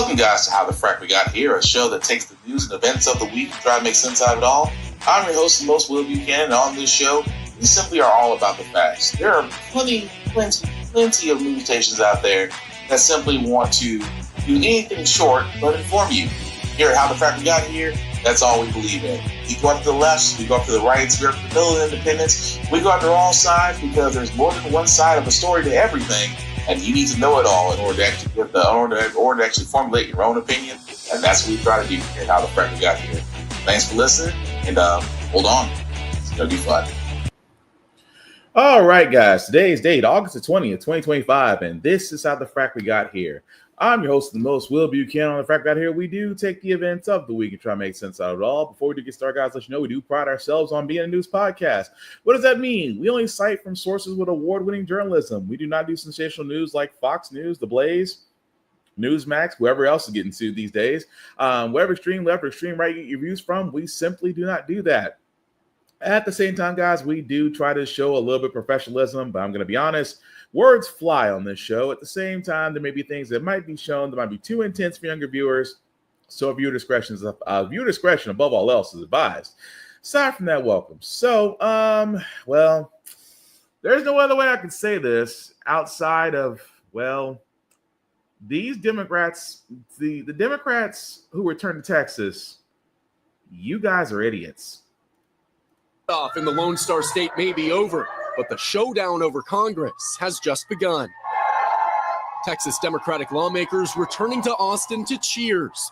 Welcome, guys, to How the Frack We Got Here, a show that takes the news and events of the week and try to make sense out of it all. I'm your host, the most Will Buchanan, and on this show, we simply are all about the facts. There are plenty of news stations out there that simply want to do anything short but inform you. Here at How the Frack We Got Here, that's all we believe in. We go up to the lefts, we go up to the rights, we go up to the middle of independence, we go after all sides because there's more than one side of a story to everything. And you need to know it all in order to actually formulate your own opinion. And that's what we try to do here at How the Frack We Got Here. Thanks for listening, and hold on. It's going to be fun. All right, guys. Today's date, August the 20th, 2025, and this is How the Frack We Got Here. I'm your host, the most Will Buchanan. On the Frack We Got Here, we do take the events of the week and try to make sense out of it all. Before we do get started, guys, let you know we do pride ourselves on being a news podcast. What does that mean? We only cite from sources with award-winning journalism. We do not do sensational news like Fox News, The Blaze, Newsmax, whoever else is getting sued these days. Wherever extreme left or extreme right you get your views from, we simply do not do that. At the same time, guys, we do try to show a little bit of professionalism, but I'm going to be honest, words fly on this show. At the same time, there may be things that might be shown that might be too intense for younger viewers, so viewer discretion above all else is advised. Aside from that, welcome. So, well, there's no other way I can say this outside of, well, these Democrats, the Democrats who returned to Texas, you guys are idiots. Off in the Lone Star State may be over, but the showdown over Congress has just begun. Texas Democratic lawmakers returning to Austin to cheers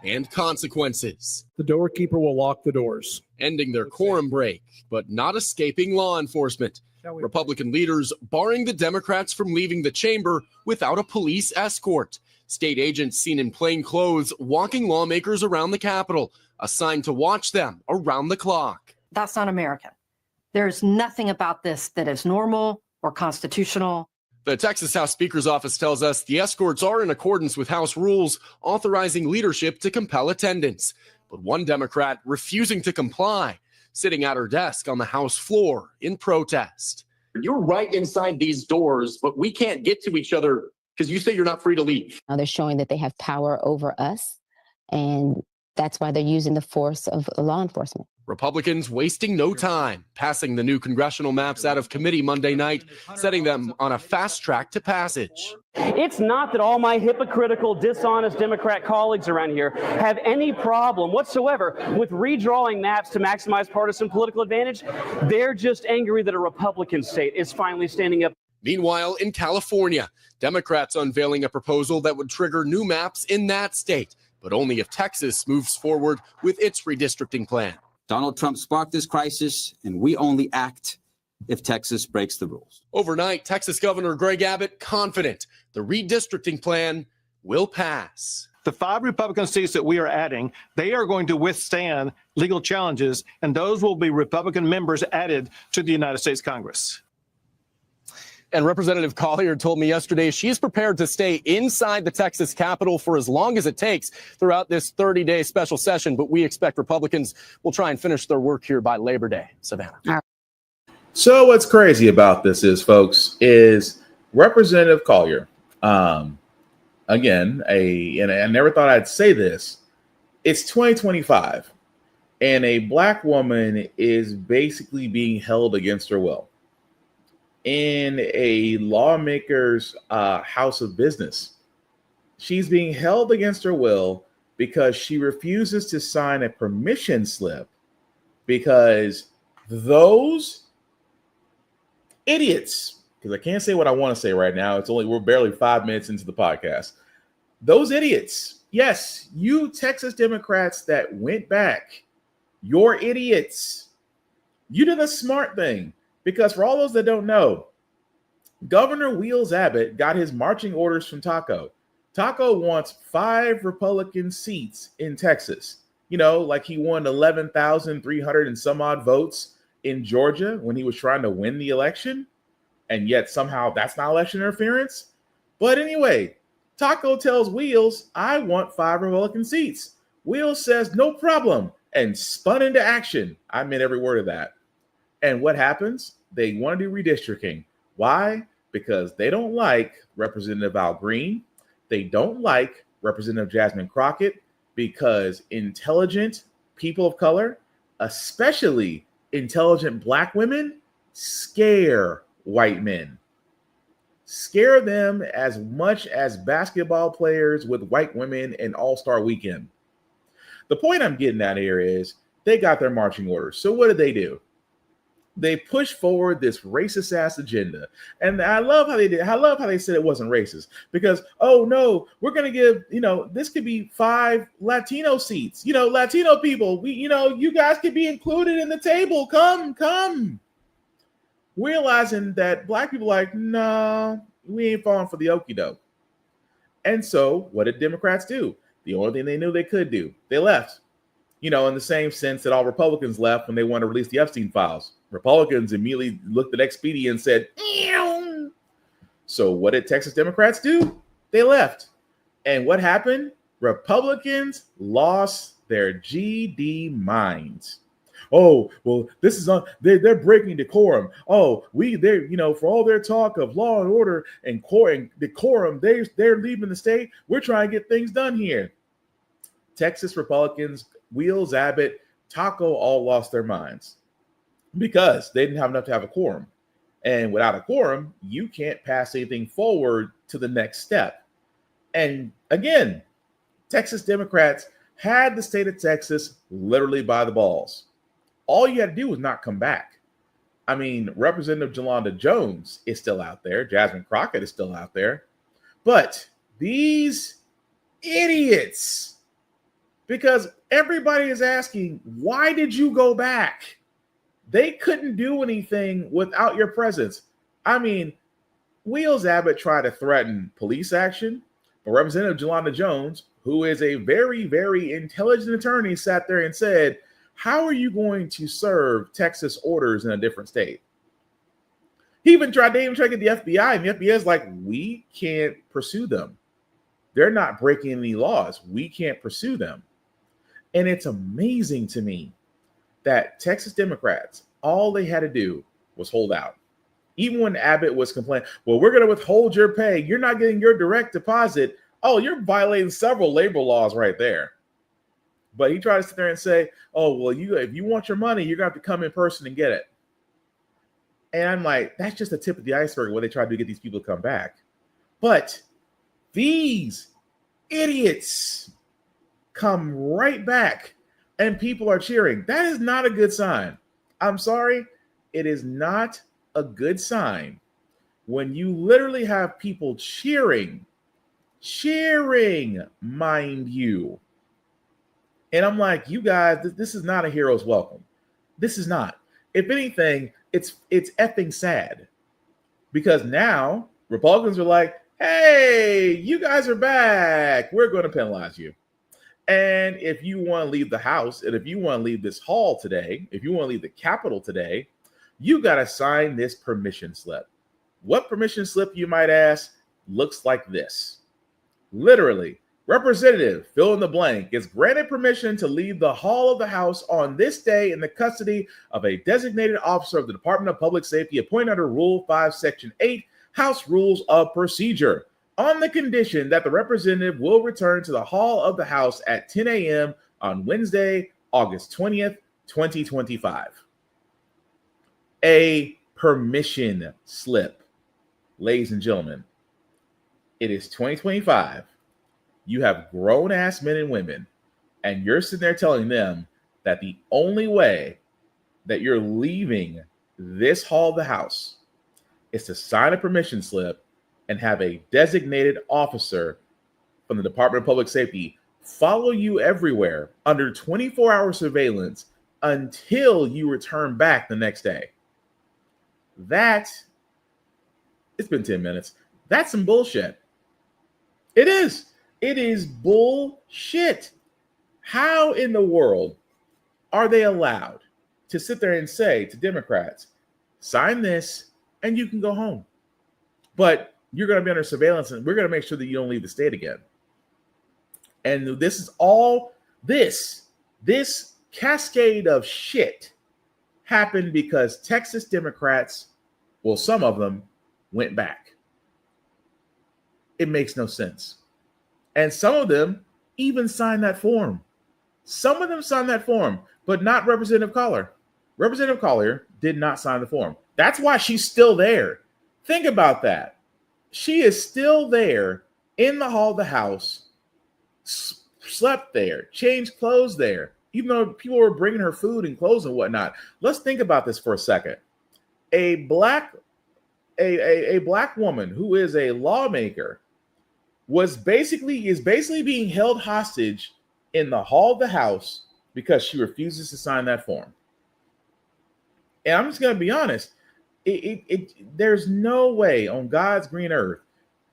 and consequences. The doorkeeper will lock the doors. Ending their quorum break, but not escaping law enforcement. Republican leaders barring the Democrats from leaving the chamber without a police escort. State agents seen in plain clothes walking lawmakers around the Capitol, assigned to watch them around the clock. That's not American. There's nothing about this that is normal or constitutional. The Texas House Speaker's office tells us the escorts are in accordance with House rules authorizing leadership to compel attendance. But one Democrat refusing to comply, sitting at her desk on the House floor in protest. You're right inside these doors, but we can't get to each other because you say you're not free to leave. Now they're showing that they have power over us, and that's why they're using the force of law enforcement. Republicans wasting no time, passing the new congressional maps out of committee Monday night, setting them on a fast track to passage. It's not that all my hypocritical, dishonest Democrat colleagues around here have any problem whatsoever with redrawing maps to maximize partisan political advantage. They're just angry that a Republican state is finally standing up. Meanwhile, in California, Democrats unveiling a proposal that would trigger new maps in that state, but only if Texas moves forward with its redistricting plan. Donald Trump sparked this crisis, and we only act if Texas breaks the rules. Overnight, Texas Governor Greg Abbott confident the redistricting plan will pass. The 5 Republican seats that we are adding, they are going to withstand legal challenges, and those will be Republican members added to the United States Congress. And Representative Collier told me yesterday she's prepared to stay inside the Texas Capitol for as long as it takes throughout this 30-day special session. But we expect Republicans will try and finish their work here by Labor Day. Savannah. So what's crazy about this is, folks, is Representative Collier, again, and I never thought I'd say this, it's 2025, and a black woman is basically being held against her will in a lawmaker's house of business. She's being held against her will because she refuses to sign a permission slip because those idiots, because I can't say what I want to say right now. We're barely 5 minutes into the podcast. Those idiots, yes, you Texas Democrats that went back, you're idiots. You did a smart thing. Because for all those that don't know, Governor Wheels Abbott got his marching orders from Taco. Taco wants 5 Republican seats in Texas. You know, like he won 11,300 and some odd votes in Georgia when he was trying to win the election. And yet somehow that's not election interference. But anyway, Taco tells Wheels, I want 5 Republican seats. Wheels says, no problem, and spun into action. I meant every word of that. And what happens? They want to do redistricting. Why? Because they don't like Representative Al Green. They don't like Representative Jasmine Crockett because intelligent people of color, especially intelligent Black women, scare white men. Scare them as much as basketball players with white women in All-Star Weekend. The point I'm getting at here is they got their marching orders. So what did they do? They pushed forward this racist ass agenda. And I love how they did. I love how they said it wasn't racist because, oh no, we're going to give, this could be 5 Latino seats. Latino people, you guys could be included in the table. Come. Realizing that Black people are like, no, we ain't falling for the okie doke. And so what did Democrats do? The only thing they knew they could do, they left. In the same sense that all Republicans left when they wanted to release the Epstein files. Republicans immediately looked at Expedia and said, ew. So what did Texas Democrats do? They left. And what happened? Republicans lost their GD minds. Oh, well, this is they're breaking decorum. Oh, they're for all their talk of law and order and decorum, they're leaving the state. We're trying to get things done here. Texas Republicans, Wheels, Abbott, Taco all lost their minds because they didn't have enough to have a quorum. And without a quorum, you can't pass anything forward to the next step. And again, Texas Democrats had the state of Texas literally by the balls. All you had to do was not come back. I mean, Representative Jolanda Jones is still out there. Jasmine Crockett is still out there. But these idiots, because everybody is asking, why did you go back? They couldn't do anything without your presence. I mean, Wheels Abbott tried to threaten police action, but Representative Jolanda Jones, who is a very, very intelligent attorney, sat there and said, how are you going to serve Texas orders in a different state? They even tried to get the FBI, and the FBI is like, we can't pursue them. They're not breaking any laws. We can't pursue them. And it's amazing to me that Texas Democrats, all they had to do was hold out. Even when Abbott was complaining, well, we're going to withhold your pay. You're not getting your direct deposit. Oh, you're violating several labor laws right there. But he tried to sit there and say, oh, well, if you want your money, you're going to have to come in person and get it. And I'm like, that's just the tip of the iceberg where they tried to get these people to come back. But these idiots come right back and people are cheering. That is not a good sign. I'm sorry. It is not a good sign when you literally have people cheering, mind you. And I'm like, you guys, this is not a hero's welcome. This is not. If anything, it's effing sad. Because now Republicans are like, hey, you guys are back. We're going to penalize you. And if you want to leave the House, and if you want to leave this hall today, if you want to leave the Capitol today, you got to sign this permission slip. What permission slip, you might ask, looks like this. Literally, Representative, fill in the blank, is granted permission to leave the hall of the House on this day in the custody of a designated officer of the Department of Public Safety appointed under Rule 5, Section 8, House Rules of Procedure, on the condition that the representative will return to the hall of the House at 10 a.m. on Wednesday, August 20th, 2025. A permission slip. Ladies and gentlemen, it is 2025. You have grown-ass men and women, and you're sitting there telling them that the only way that you're leaving this hall of the House is to sign a permission slip and have a designated officer from the Department of Public Safety follow you everywhere under 24-hour surveillance until you return back the next day. It's been 10 minutes. That's some bullshit. It is. It is bullshit. How in the world are they allowed to sit there and say to Democrats, sign this and you can go home, but you're going to be under surveillance and we're going to make sure that you don't leave the state again? And this is all this cascade of shit happened because Texas Democrats, well, some of them went back. It makes no sense. And some of them even signed that form. Some of them signed that form, but not Representative Collier. Representative Collier did not sign the form. That's why she's still there. Think about that. She is still there in the hall of the House, slept there, changed clothes there, even though people were bringing her food and clothes and whatnot. Let's think about this for a second. A black woman who is a lawmaker is basically being held hostage in the hall of the House because she refuses to sign that form. And I'm just going to be honest. There's no way on God's green earth,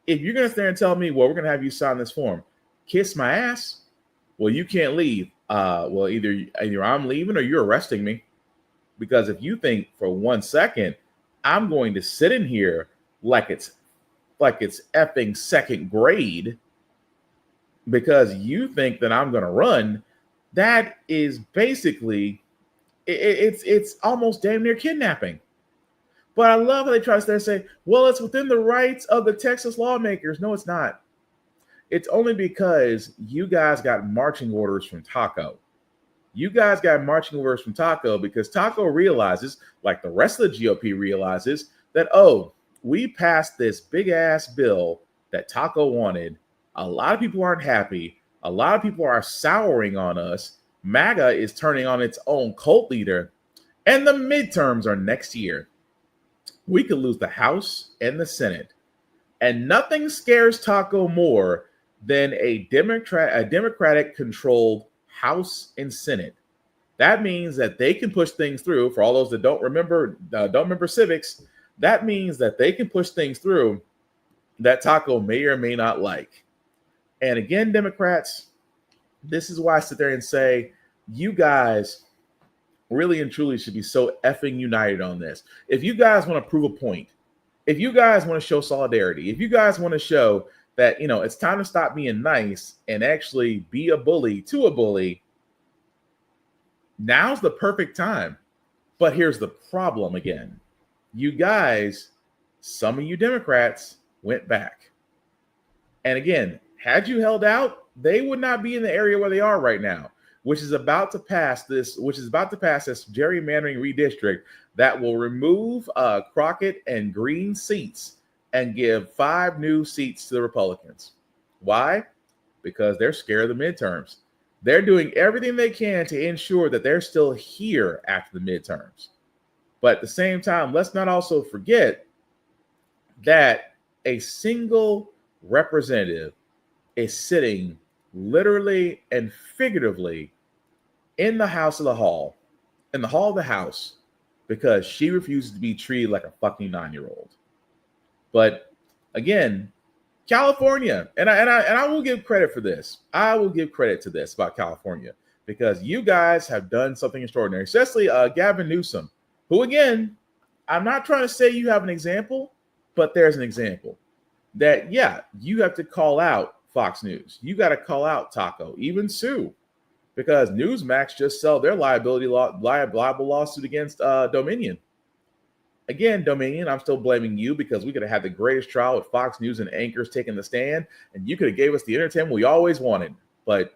if you're going to stand and tell me, well, we're going to have you sign this form, kiss my ass. Well, you can't leave. Well, either I'm leaving or you're arresting me. Because if you think for 1 second, I'm going to sit in here like it's effing second grade because you think that I'm going to run, that is basically, it's almost damn near kidnapping. But I love how they try to stand and say, well, it's within the rights of the Texas lawmakers. No, it's not. It's only because you guys got marching orders from Taco. You guys got marching orders from Taco because Taco realizes, like the rest of the GOP realizes, that, oh, we passed this big-ass bill that Taco wanted. A lot of people aren't happy. A lot of people are souring on us. MAGA is turning on its own cult leader. And the midterms are next year. We could lose the House and the Senate. And nothing scares Taco more than a Democratic-controlled House and Senate. That means that they can push things through. For all those that don't remember civics, that means that they can push things through that Taco may or may not like. And again, Democrats, this is why I sit there and say, you guys really and truly should be so effing united on this. If you guys want to prove a point, if you guys want to show solidarity, if you guys want to show that, it's time to stop being nice and actually be a bully to a bully, now's the perfect time. But here's the problem again. You guys, some of you Democrats went back. And again, had you held out, they would not be in the area where they are right now, which is about to pass this gerrymandering redistrict that will remove Crockett and Green seats and give 5 new seats to the Republicans. Why? Because they're scared of the midterms. They're doing everything they can to ensure that they're still here after the midterms. But at the same time, let's not also forget that a single representative is sitting literally and figuratively in the House of the Hall, in the Hall of the House, because she refuses to be treated like a fucking 9-year-old. But again, California, and I will give credit for this. I will give credit to this about California because you guys have done something extraordinary, especially Gavin Newsom, who, again, I'm not trying to say you have an example, but there's an example that, yeah, you have to call out Fox News. You got to call out Taco, even Sue, because Newsmax just settled their liable lawsuit against Dominion. Again, Dominion, I'm still blaming you because we could have had the greatest trial with Fox News and anchors taking the stand, and you could have gave us the entertainment we always wanted. But,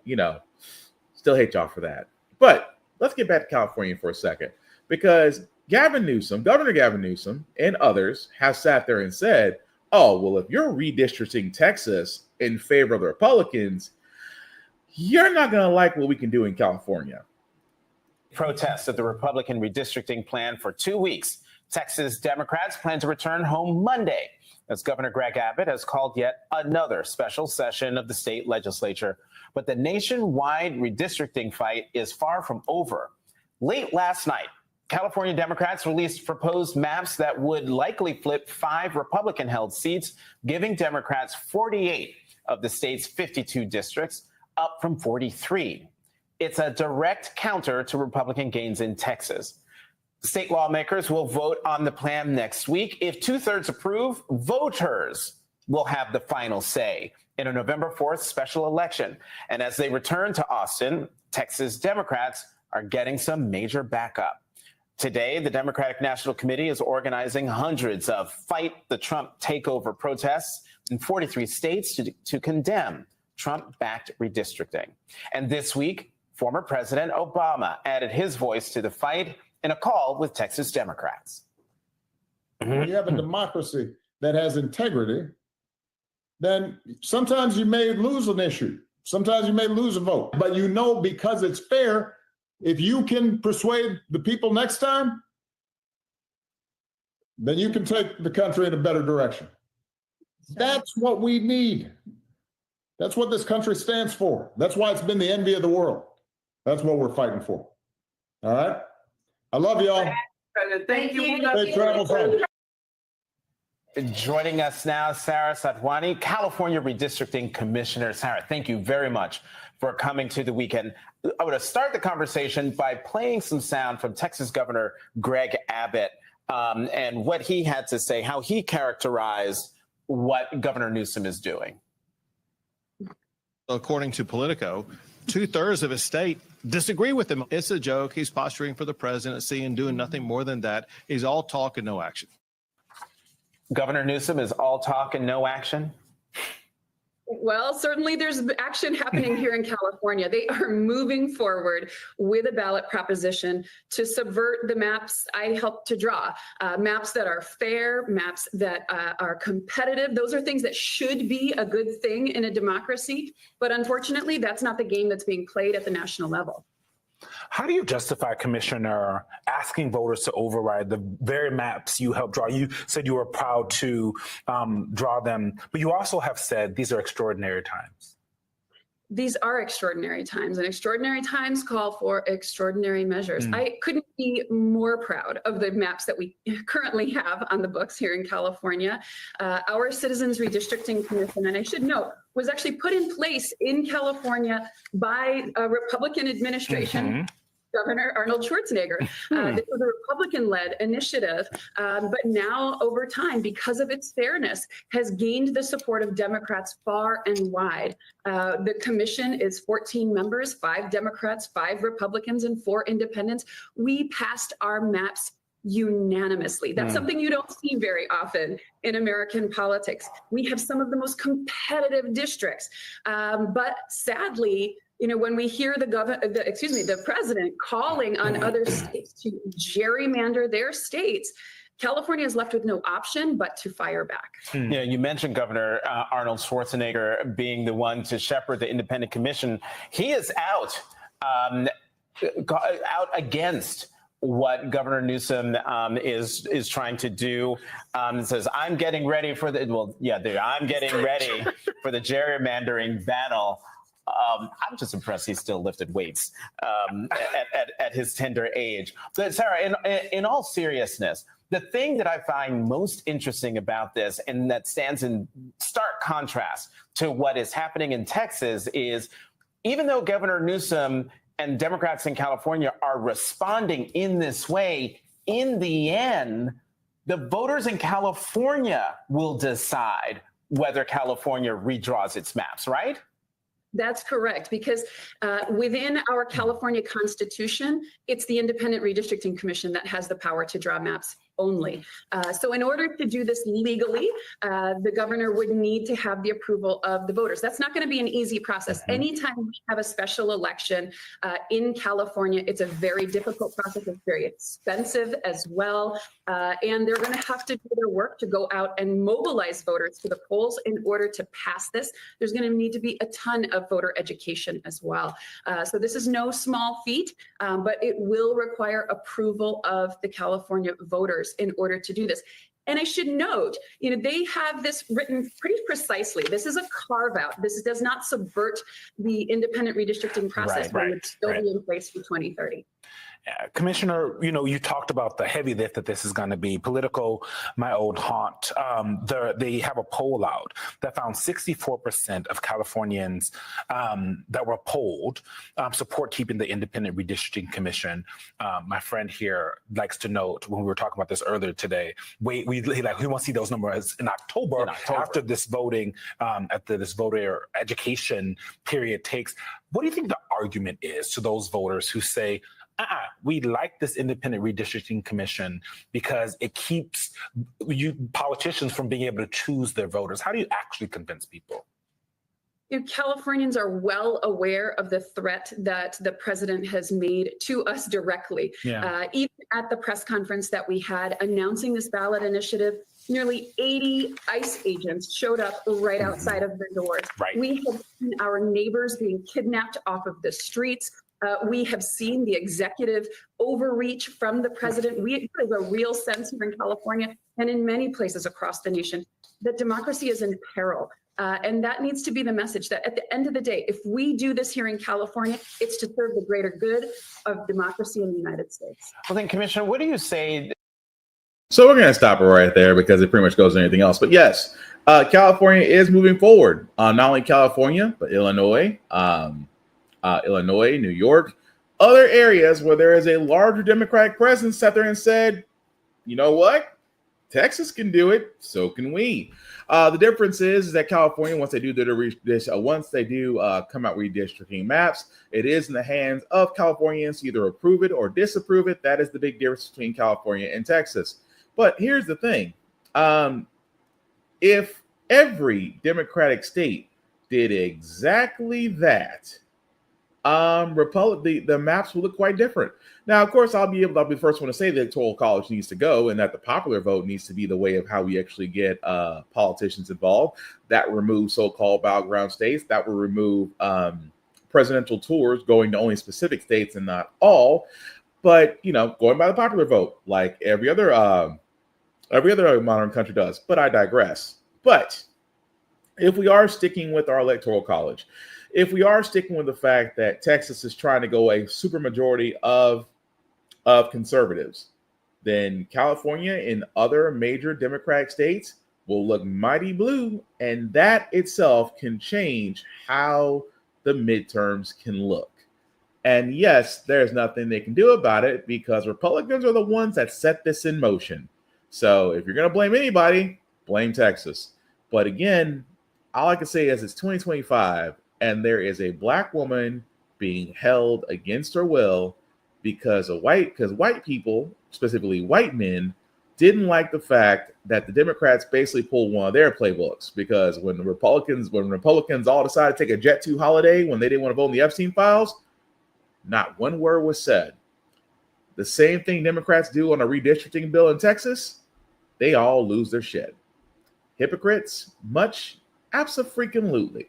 still hate y'all for that. But let's get back to California for a second, because Governor Gavin Newsom, and others have sat there and said, oh, well, if you're redistricting Texas in favor of the Republicans, you're not going to like what we can do in California. Protests at the Republican redistricting plan for 2 weeks. Texas Democrats plan to return home Monday as Governor Greg Abbott has called yet another special session of the state legislature. But the nationwide redistricting fight is far from over. Late last night, California Democrats released proposed maps that would likely flip 5 Republican-held seats, giving Democrats 48 of the state's 52 districts, up from 43. It's a direct counter to Republican gains in Texas. State lawmakers will vote on the plan next week. If 2/3 approve, voters will have the final say in a November 4th special election. And as they return to Austin, Texas Democrats are getting some major backup. Today, the Democratic National Committee is organizing hundreds of Fight the Trump Takeover protests in 43 states to condemn Trump-backed redistricting. And this week, former President Obama added his voice to the fight in a call with Texas Democrats. When you have a democracy that has integrity, then sometimes you may lose an issue. Sometimes you may lose a vote. But you know, because it's fair, if you can persuade the people next time, then you can take the country in a better direction. That's what we need. That's what this country stands for. That's why it's been the envy of the world. That's what we're fighting for. All right? I love y'all. Thank you. Safe travels home. Joining us now, Sarah Satwani, California Redistricting Commissioner. Sarah, thank you very much for coming to the weekend. I want to start the conversation by playing some sound from Texas Governor Greg Abbott and what he had to say, how he characterized what Governor Newsom is doing. According to Politico, 2/3 of his state disagree with him. It's a joke. He's posturing for the presidency and doing nothing more than that. He's all talk and no action. Governor Newsom is all talk and no action? Well, certainly there's action happening here in California. They are moving forward with a ballot proposition to subvert the maps I helped to draw. Maps that are fair, maps that are competitive. Those are things that should be a good thing in a democracy. But unfortunately, that's not the game that's being played at the national level. How do you justify, Commissioner, asking voters to override the very maps you helped draw? You said you were proud to draw them, but you also have said these are extraordinary times. These are extraordinary times, and extraordinary times call for extraordinary measures. I couldn't be more proud of the maps that we currently have on the books here in California. Our Citizens Redistricting Commission, and I should note, was actually put in place in California by a Republican administration. Governor Arnold Schwarzenegger. This was a Republican-led initiative, but now over time, because of its fairness, has gained the support of Democrats far and wide. The commission is 14 members, 5 Democrats, 5 Republicans, and 4 independents. We passed our maps unanimously. That's something you don't see very often in American politics. We have some of the most competitive districts, but sadly, you know, when we hear the president calling on other states to gerrymander their states, California is left with no option but to fire back. Yeah, you mentioned Governor Arnold Schwarzenegger being the one to shepherd the independent commission. He is out against what Governor Newsom is trying to do. Says, I'm getting ready for I'm getting ready for the gerrymandering battle. I'm just impressed he still lifted weights at his tender age. But Sarah, in all seriousness, the thing that I find most interesting about this, and that stands in stark contrast to what is happening in Texas, is even though Governor Newsom and Democrats in California are responding in this way, in the end, the voters in California will decide whether California redraws its maps, right? That's correct, because within our California Constitution, it's the Independent Redistricting Commission that has the power to draw maps only. So in order to do this legally, the governor would need to have the approval of the voters. That's not going to be an easy process. Anytime we have a special election in California, it's a very difficult process. It's very expensive as well. And they're going to have to do their work to go out and mobilize voters to the polls in order to pass this. There's going to need to be a ton of voter education as well. So this is no small feat, but it will require approval of the California voters in order to do this. And I should note, you know, they have this written pretty precisely. This is a carve out. This does not subvert the independent redistricting process, but it would still be in place for 2030. Commissioner, you know, you talked about the heavy lift that this is going to be. Politico, my old haunt, they have a poll out that found 64% of Californians that were polled support keeping the Independent Redistricting Commission. My friend here likes to note, when we were talking about this earlier today, we want to see those numbers in October. After this voting, after this voter education period takes. What do you think the argument is to those voters who say, we like this Independent Redistricting Commission because it keeps you politicians from being able to choose their voters? How do you actually convince people? Californians are well aware of the threat that the president has made to us directly. Even at the press conference that we had announcing this ballot initiative, nearly 80 ICE agents showed up right outside of the doors. We have seen our neighbors being kidnapped off of the streets. We have seen the executive overreach from the president. There's a real sense here in California and in many places across the nation that democracy is in peril. And that needs to be the message, that at the end of the day, if we do this here in California, it's to serve the greater good of democracy in the United States. Well, then, Commissioner, what do you say? So we're going to stop it right there because it pretty much goes to anything else. But yes, California is moving forward. Not only California, but Illinois, New York, other areas where there is a larger Democratic presence sat there and said, you know what? Texas can do it, so can we. The difference is that California, once they do come out redistricting maps, it is in the hands of Californians to either approve it or disapprove it. That is the big difference between California and Texas. But here's the thing: if every Democratic state did exactly that, the maps will look quite different. Now, of course, I'll be the first one to say the Electoral College needs to go and that the popular vote needs to be the way of how we actually get politicians involved. That removes so-called battleground states. That will remove presidential tours going to only specific states and not all. But, going by the popular vote, like every other modern country does. But I digress. But if we are sticking with our Electoral College, if we are sticking with the fact that Texas is trying to go a supermajority of conservatives, then California and other major Democratic states will look mighty blue, and that itself can change how the midterms can look. And yes, there's nothing they can do about it because Republicans are the ones that set this in motion. So if you're going to blame anybody, blame Texas. But again, all I can say is it's 2025, and there is a black woman being held against her will because white people, specifically white men, didn't like the fact that the Democrats basically pulled one of their playbooks. Because when Republicans all decided to take a Jet 2 holiday when they didn't want to vote in the Epstein files, not one word was said. The same thing Democrats do on a redistricting bill in Texas, they all lose their shit. Hypocrites, much abso-freaking-lutely.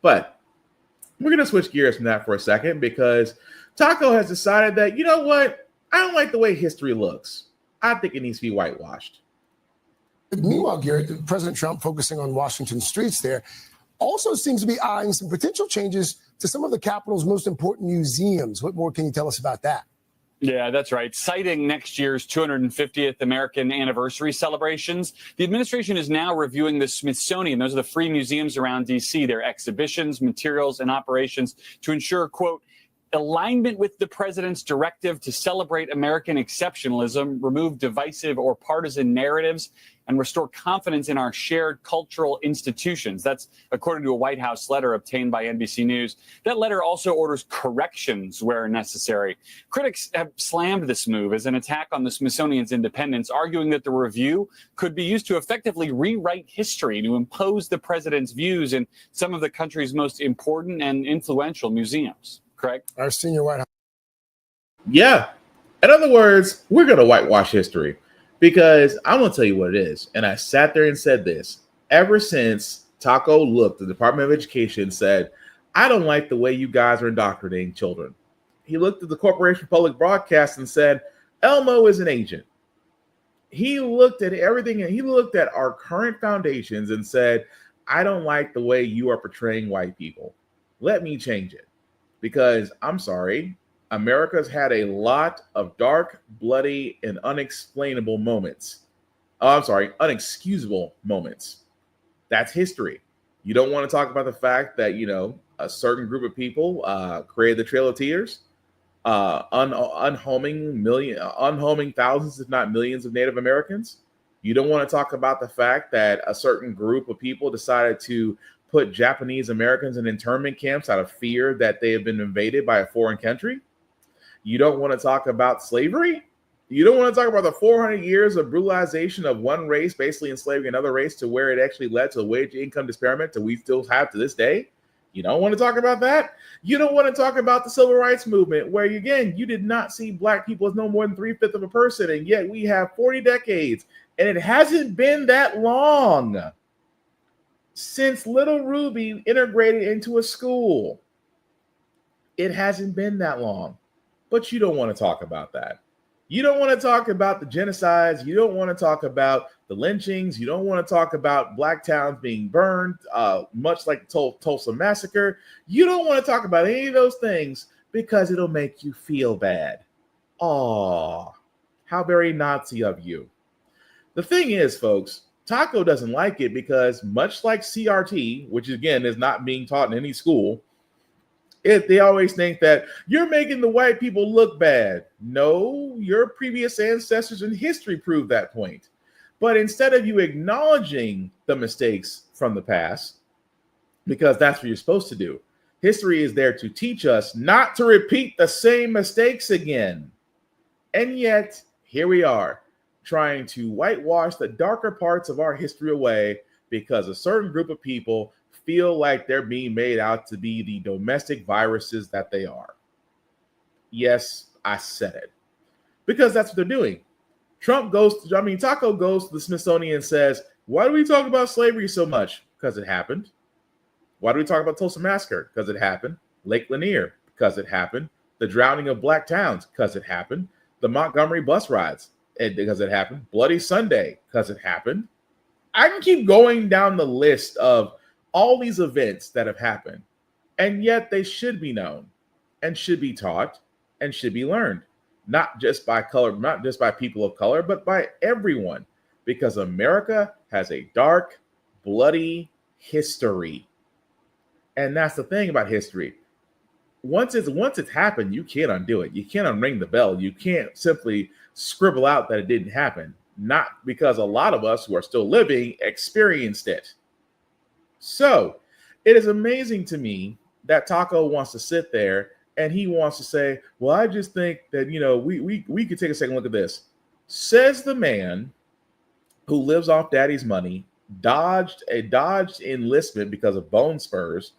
But we're going to switch gears from that for a second because Taco has decided that, you know what? I don't like the way history looks. I think it needs to be whitewashed. Meanwhile, Garrett, President Trump, focusing on Washington streets there, also seems to be eyeing some potential changes to some of the Capitol's most important museums. What more can you tell us about that? Yeah, that's right. Citing next year's 250th American anniversary celebrations, the administration is now reviewing the Smithsonian. Those are the free museums around D.C., their exhibitions, materials, and operations to ensure, quote, alignment with the president's directive to celebrate American exceptionalism, remove divisive or partisan narratives, and restore confidence in our shared cultural institutions. That's according to a White House letter obtained by NBC News. That letter also orders corrections where necessary. Critics have slammed this move as an attack on the Smithsonian's independence, arguing that the review could be used to effectively rewrite history, to impose the president's views in some of the country's most important and influential museums. Craig? Our senior White House. Yeah. In other words, we're going to whitewash history because I'm going to tell you what it is. And I sat there and said this. Ever since Taco looked, the Department of Education said, I don't like the way you guys are indoctrinating children. He looked at the Corporation for Public Broadcast and said, Elmo is an agent. He looked at everything and he looked at our current foundations and said, I don't like the way you are portraying white people. Let me change it. Because I'm sorry, America's had a lot of dark, bloody, and unexplainable moments. Unexcusable moments. That's history. You don't want to talk about the fact that, a certain group of people created the Trail of Tears, unhoming thousands, if not millions, of Native Americans. You don't want to talk about the fact that a certain group of people decided to put Japanese Americans in internment camps out of fear that they have been invaded by a foreign country. You don't want to talk about slavery. You don't want to talk about the 400 years of brutalization of one race, basically enslaving another race to where it actually led to a wage income disparity that we still have to this day. You don't want to talk about that? You don't want to talk about the civil rights movement, where, again, you did not see black people as no more than 3/5 of a person, and yet we have 40 decades, and it hasn't been that long since Little Ruby integrated into a school. It hasn't been that long, but you don't want to talk about that. You don't want to talk about the genocides. You don't want to talk about the lynchings. You don't want to talk about black towns being burned, much like the Tulsa massacre. You don't want to talk about any of those things because it'll make you feel bad. Aw, how very Nazi of you. The thing is, folks, Taco doesn't like it because, much like CRT, which again is not being taught in any school, they always think that you're making the white people look bad. No, your previous ancestors in history proved that point. But instead of you acknowledging the mistakes from the past, because that's what you're supposed to do, history is there to teach us not to repeat the same mistakes again. And yet, here we are, trying to whitewash the darker parts of our history away because a certain group of people feel like they're being made out to be the domestic viruses that they are. Yes, I said it. Because that's what they're doing. Taco goes to the Smithsonian and says, why do we talk about slavery so much? Because it happened. Why do we talk about Tulsa Massacre? Because it happened. Lake Lanier? Because it happened. The drowning of black towns? Because it happened. The Montgomery bus rides? Because it happened. Bloody Sunday? Because it happened. I can keep going down the list of all these events that have happened, and yet they should be known and should be taught and should be learned, not just by color, not just by people of color, but by everyone, because America has a dark, bloody history. And that's the thing about history. Once it's happened, you can't undo it. You can't unring the bell. You can't simply scribble out that it didn't happen, not because a lot of us who are still living experienced it. So it is amazing to me that Taco wants to sit there and he wants to say, well, I just think that, we could take a second look at this. Says the man who lives off daddy's money, dodged enlistment because of bone spurs,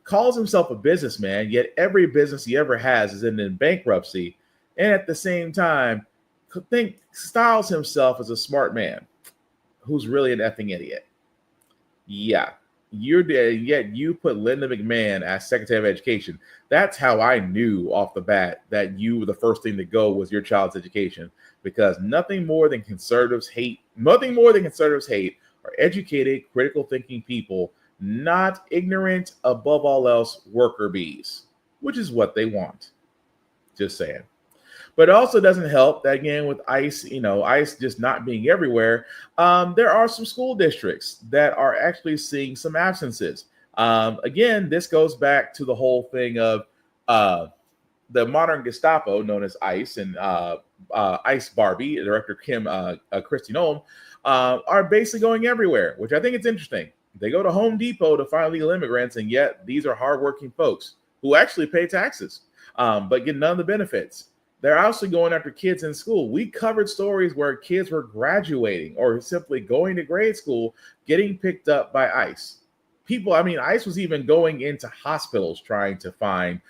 calls himself a businessman, yet every business he ever has is in bankruptcy, and at the same time styles himself as a smart man who's really an effing idiot. Yeah. You're there, yet you put Linda McMahon as Secretary of Education. That's how I knew off the bat that you were the first thing to go was your child's education, because nothing more than conservatives hate are educated, critical thinking people, not ignorant, above all else, worker bees, which is what they want. Just saying. But it also doesn't help that, again, with ICE, ICE just not being everywhere, there are some school districts that are actually seeing some absences. Again, this goes back to the whole thing of the modern Gestapo, known as ICE, and ICE Barbie, Director Kristi Noem, are basically going everywhere, which I think it's interesting. They go to Home Depot to find illegal immigrants, and yet these are hardworking folks who actually pay taxes, but get none of the benefits. They're also going after kids in school. We covered stories where kids were graduating or simply going to grade school, getting picked up by ICE. ICE was even going into hospitals trying to find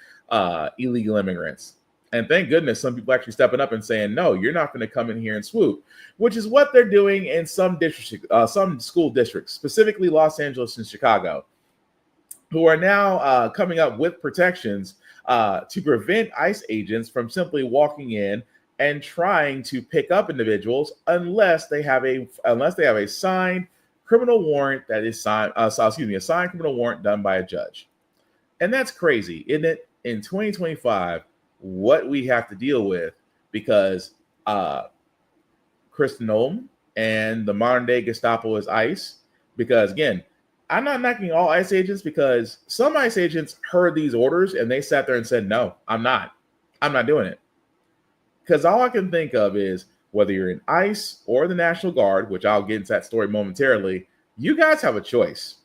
illegal immigrants. And thank goodness some people actually stepping up and saying, no, you're not going to come in here and swoop, which is what they're doing in some school districts, specifically Los Angeles and Chicago, who are now coming up with protections to prevent ICE agents from simply walking in and trying to pick up individuals unless they have a signed criminal warrant that is signed, a signed criminal warrant done by a judge. And that's crazy, isn't it? In 2025, what we have to deal with, because Kristi Noem and the modern day Gestapo is ICE. Because again, I'm not knocking all ICE agents, because some ICE agents heard these orders and they sat there and said, no, I'm not doing it. Because all I can think of is, whether you're in ICE or the National Guard, which I'll get into that story momentarily, you guys have a choice.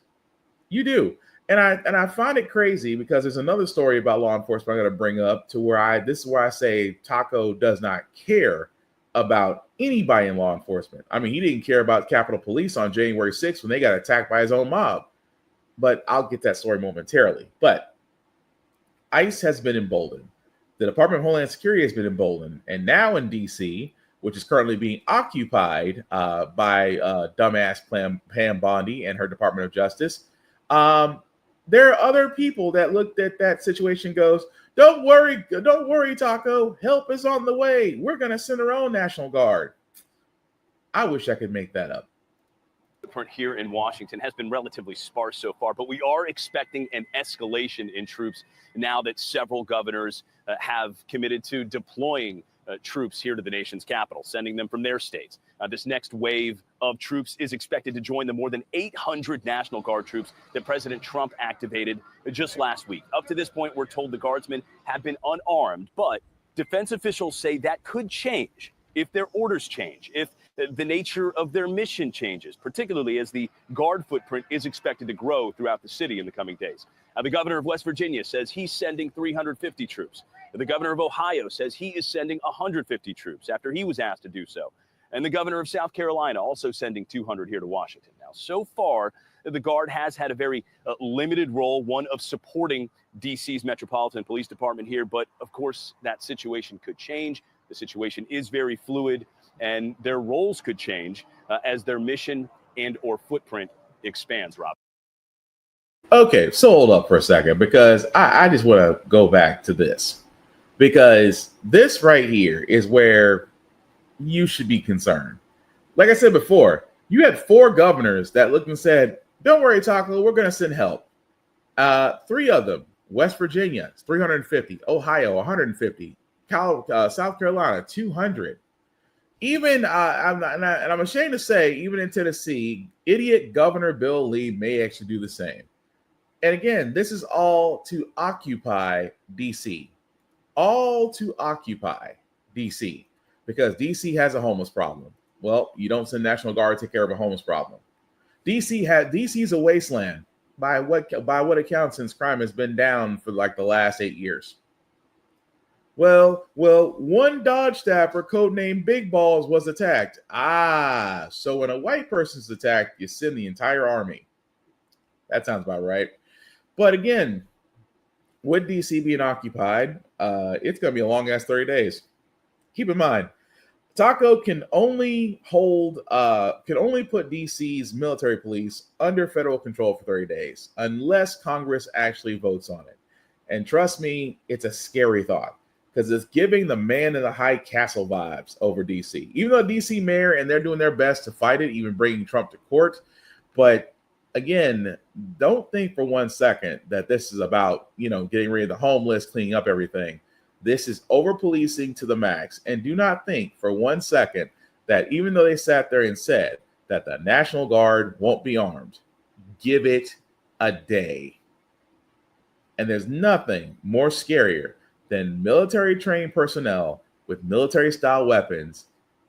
You do. And I find it crazy because there's another story about law enforcement I'm going to bring up to where this is where I say Taco does not care about anybody in law enforcement. I mean, he didn't care about Capitol Police on January 6th when they got attacked by his own mob. but I'll get that story momentarily. But ICE has been emboldened. The Department of Homeland Security has been emboldened. And now in D.C., which is currently being occupied by dumbass Pam Bondi and her Department of Justice, there are other people that looked at that situation and goes, don't worry, Taco. Help is on the way. We're going to send our own National Guard. I wish I could make that up. Here in Washington has been relatively sparse so far, but we are expecting an escalation in troops now that several governors have committed to deploying troops here to the nation's capital, sending them from their states. This next wave of troops is expected to join the more than 800 National Guard troops that President Trump activated just last week. Up to this point, we're told the Guardsmen have been unarmed, but defense officials say that could change if their orders change, if the nature of their mission changes, particularly as the Guard footprint is expected to grow throughout the city in the coming days. The governor of West Virginia says he's sending 350 troops. The governor of Ohio says he is sending 150 troops after he was asked to do so. And the governor of South Carolina also sending 200 here to Washington. Now, so far, the Guard has had a very limited role, one of supporting D.C.'s Metropolitan Police Department here. But, of course, that situation could change. The situation is very fluid, and their roles could change as their mission and or footprint expands, Rob. Okay, so hold up for a second, because I just want to go back to this. Because this right here is where you should be concerned. Like I said before, you had 4 governors that looked and said, don't worry, Taco, we're going to send help. 3 of them, West Virginia, 350, Ohio, 150, South Carolina, 200. Even, I'm ashamed to say, even in Tennessee, idiot Governor Bill Lee may actually do the same. And again, this is all to occupy D.C. All to occupy D.C. because D.C. has a homeless problem. Well, you don't send National Guard to take care of a homeless problem. D.C. is a wasteland by what account, since crime has been down for like the last 8 years. Well, one Dodge staffer codenamed Big Balls was attacked. So when a white person's attacked, you send the entire army. That sounds about right. But again, with D.C. being occupied, it's going to be a long-ass 30 days. Keep in mind, Taco can only put D.C.'s military police under federal control for 30 days, unless Congress actually votes on it. And trust me, it's a scary thought, because it's giving the man in the high castle vibes over D.C. Even though D.C. mayor, and they're doing their best to fight it, even bringing Trump to court. But again, don't think for 1 second that this is about, getting rid of the homeless, cleaning up everything. This is over-policing to the max. And do not think for 1 second that even though they sat there and said that the National Guard won't be armed, give it a day. And there's nothing more scarier than military-trained personnel with military-style weapons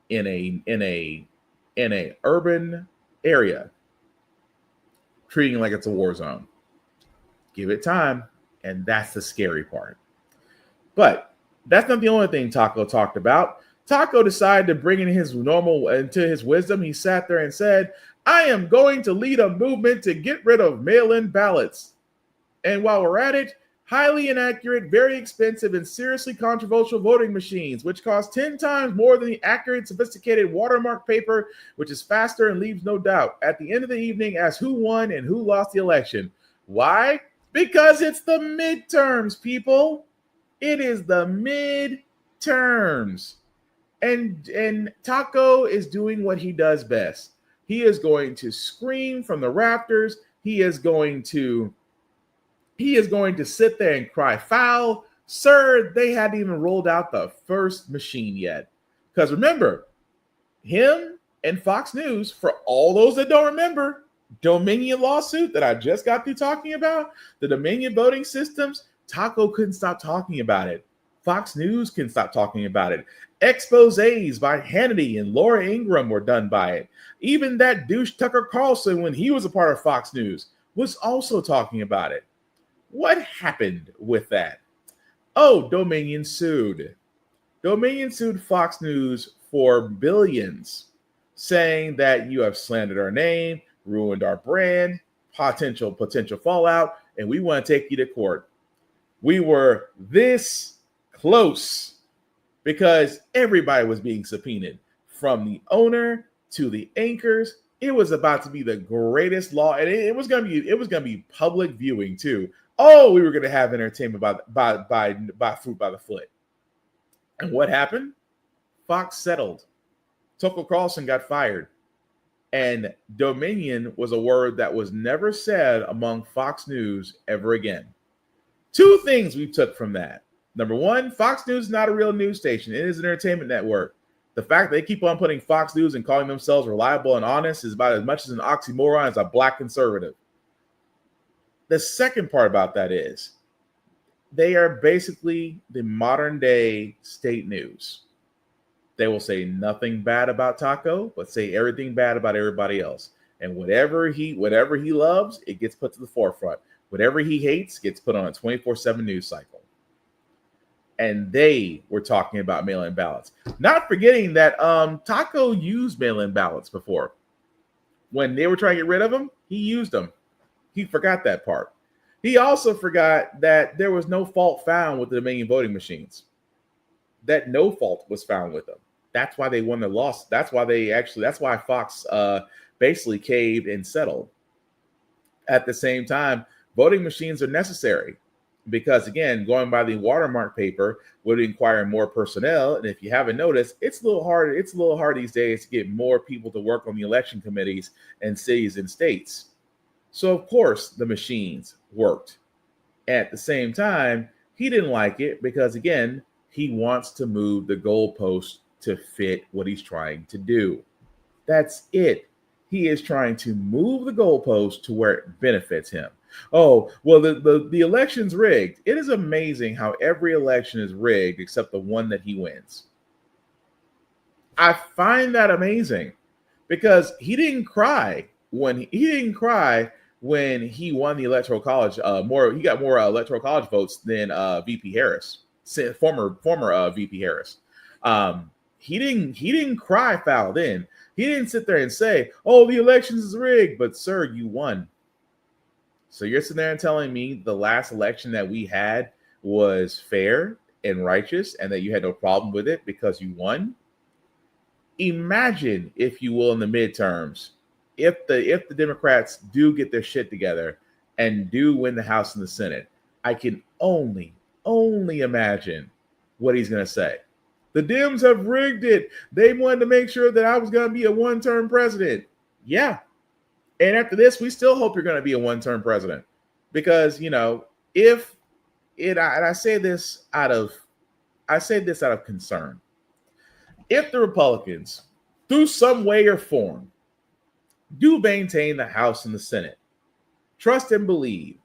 in a urban area, treating it like it's a war zone. Give it time, and that's the scary part. But that's not the only thing Taco talked about. Taco decided to bring in into his wisdom. He sat there and said, I am going to lead a movement to get rid of mail-in ballots. And while we're at it, highly inaccurate, very expensive, and seriously controversial voting machines, which cost 10 times more than the accurate, sophisticated watermark paper, which is faster and leaves no doubt at the end of the evening as who won and who lost the election. Why? Because it's the midterms, people. It is the midterms. And Taco is doing what he does best. He is going to scream from the rafters. He is going to sit there and cry foul. Sir, they hadn't even rolled out the first machine yet. Because remember, him and Fox News, for all those that don't remember, Dominion lawsuit that I just got through talking about, the Dominion voting systems, Taco couldn't stop talking about it. Fox News couldn't stop talking about it. Exposés by Hannity and Laura Ingraham were done by it. Even that douche Tucker Carlson, when he was a part of Fox News, was also talking about it. What happened with that? Oh, Dominion sued. Dominion sued Fox News for billions, saying that you have slandered our name, ruined our brand, potential fallout, and we want to take you to court. We were this close because everybody was being subpoenaed, from the owner to the anchors. It was about to be the greatest law, and it was gonna be public viewing too. Oh, we were gonna have entertainment by fruit by the foot. And what happened? Fox settled. Tucker Carlson got fired. And Dominion was a word that was never said among Fox News ever again. Two things we took from that. Number one, Fox News is not a real news station. It is an entertainment network. The fact that they keep on putting Fox News and calling themselves reliable and honest is about as much as an oxymoron as a black conservative. The second part about that is they are basically the modern day state news. They will say nothing bad about Taco, but say everything bad about everybody else. And whatever he loves, it gets put to the forefront. Whatever he hates gets put on a 24/7 news cycle. And they were talking about mail-in ballots. Not forgetting that Taco used mail-in ballots before. When they were trying to get rid of them, he used them. He forgot that part. He also forgot that there was no fault found with the Dominion voting machines. That no fault was found with them. That's why they won the loss. That's why Fox basically caved and settled. At the same time, voting machines are necessary because, again, going by the watermark paper would require more personnel. And if you haven't noticed, it's a little hard these days to get more people to work on the election committees in cities and states. So, of course, the machines worked. At the same time, he didn't like it because, again, he wants to move the goalpost to fit what he's trying to do. That's it. He is trying to move the goalpost to where it benefits him. Oh, well, the election's rigged. It is amazing how every election is rigged except the one that he wins. I find that amazing because he didn't cry when he won the Electoral College. He got more Electoral College votes than VP Harris, former VP Harris. He didn't cry foul then. He didn't sit there and say, "Oh, the elections is rigged," but sir, you won. So you're sitting there and telling me the last election that we had was fair and righteous and that you had no problem with it because you won? Imagine, if you will, in the midterms, if the Democrats do get their shit together and do win the House and the Senate, I can only imagine what he's going to say. The Dems have rigged it. They wanted to make sure that I was going to be a one-term president. Yeah. And after this, we still hope you're going to be a one-term president. Because, I say this out of concern. If the Republicans, through some way or form, do maintain the House and the Senate, trust and believe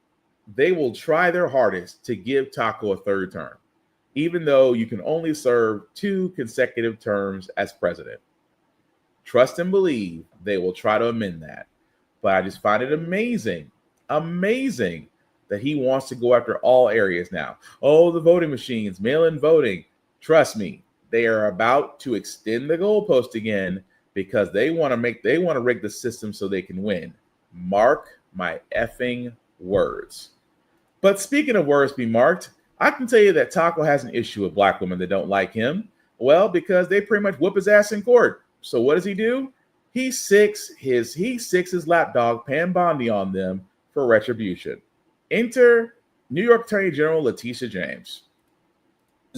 they will try their hardest to give Taco a third term, even though you can only serve 2 consecutive terms as president. Trust and believe they will try to amend that. But I just find it amazing that he wants to go after all areas now. Oh, the voting machines, mail-in voting. Trust me, they are about to extend the goalpost again because they want to rig the system so they can win. Mark my effing words. But speaking of words be marked, I can tell you that Taco has an issue with black women that don't like him. Well, because they pretty much whoop his ass in court. So what does he do? He sicks his lapdog Pam Bondi on them for retribution. Enter New York Attorney General Letitia James.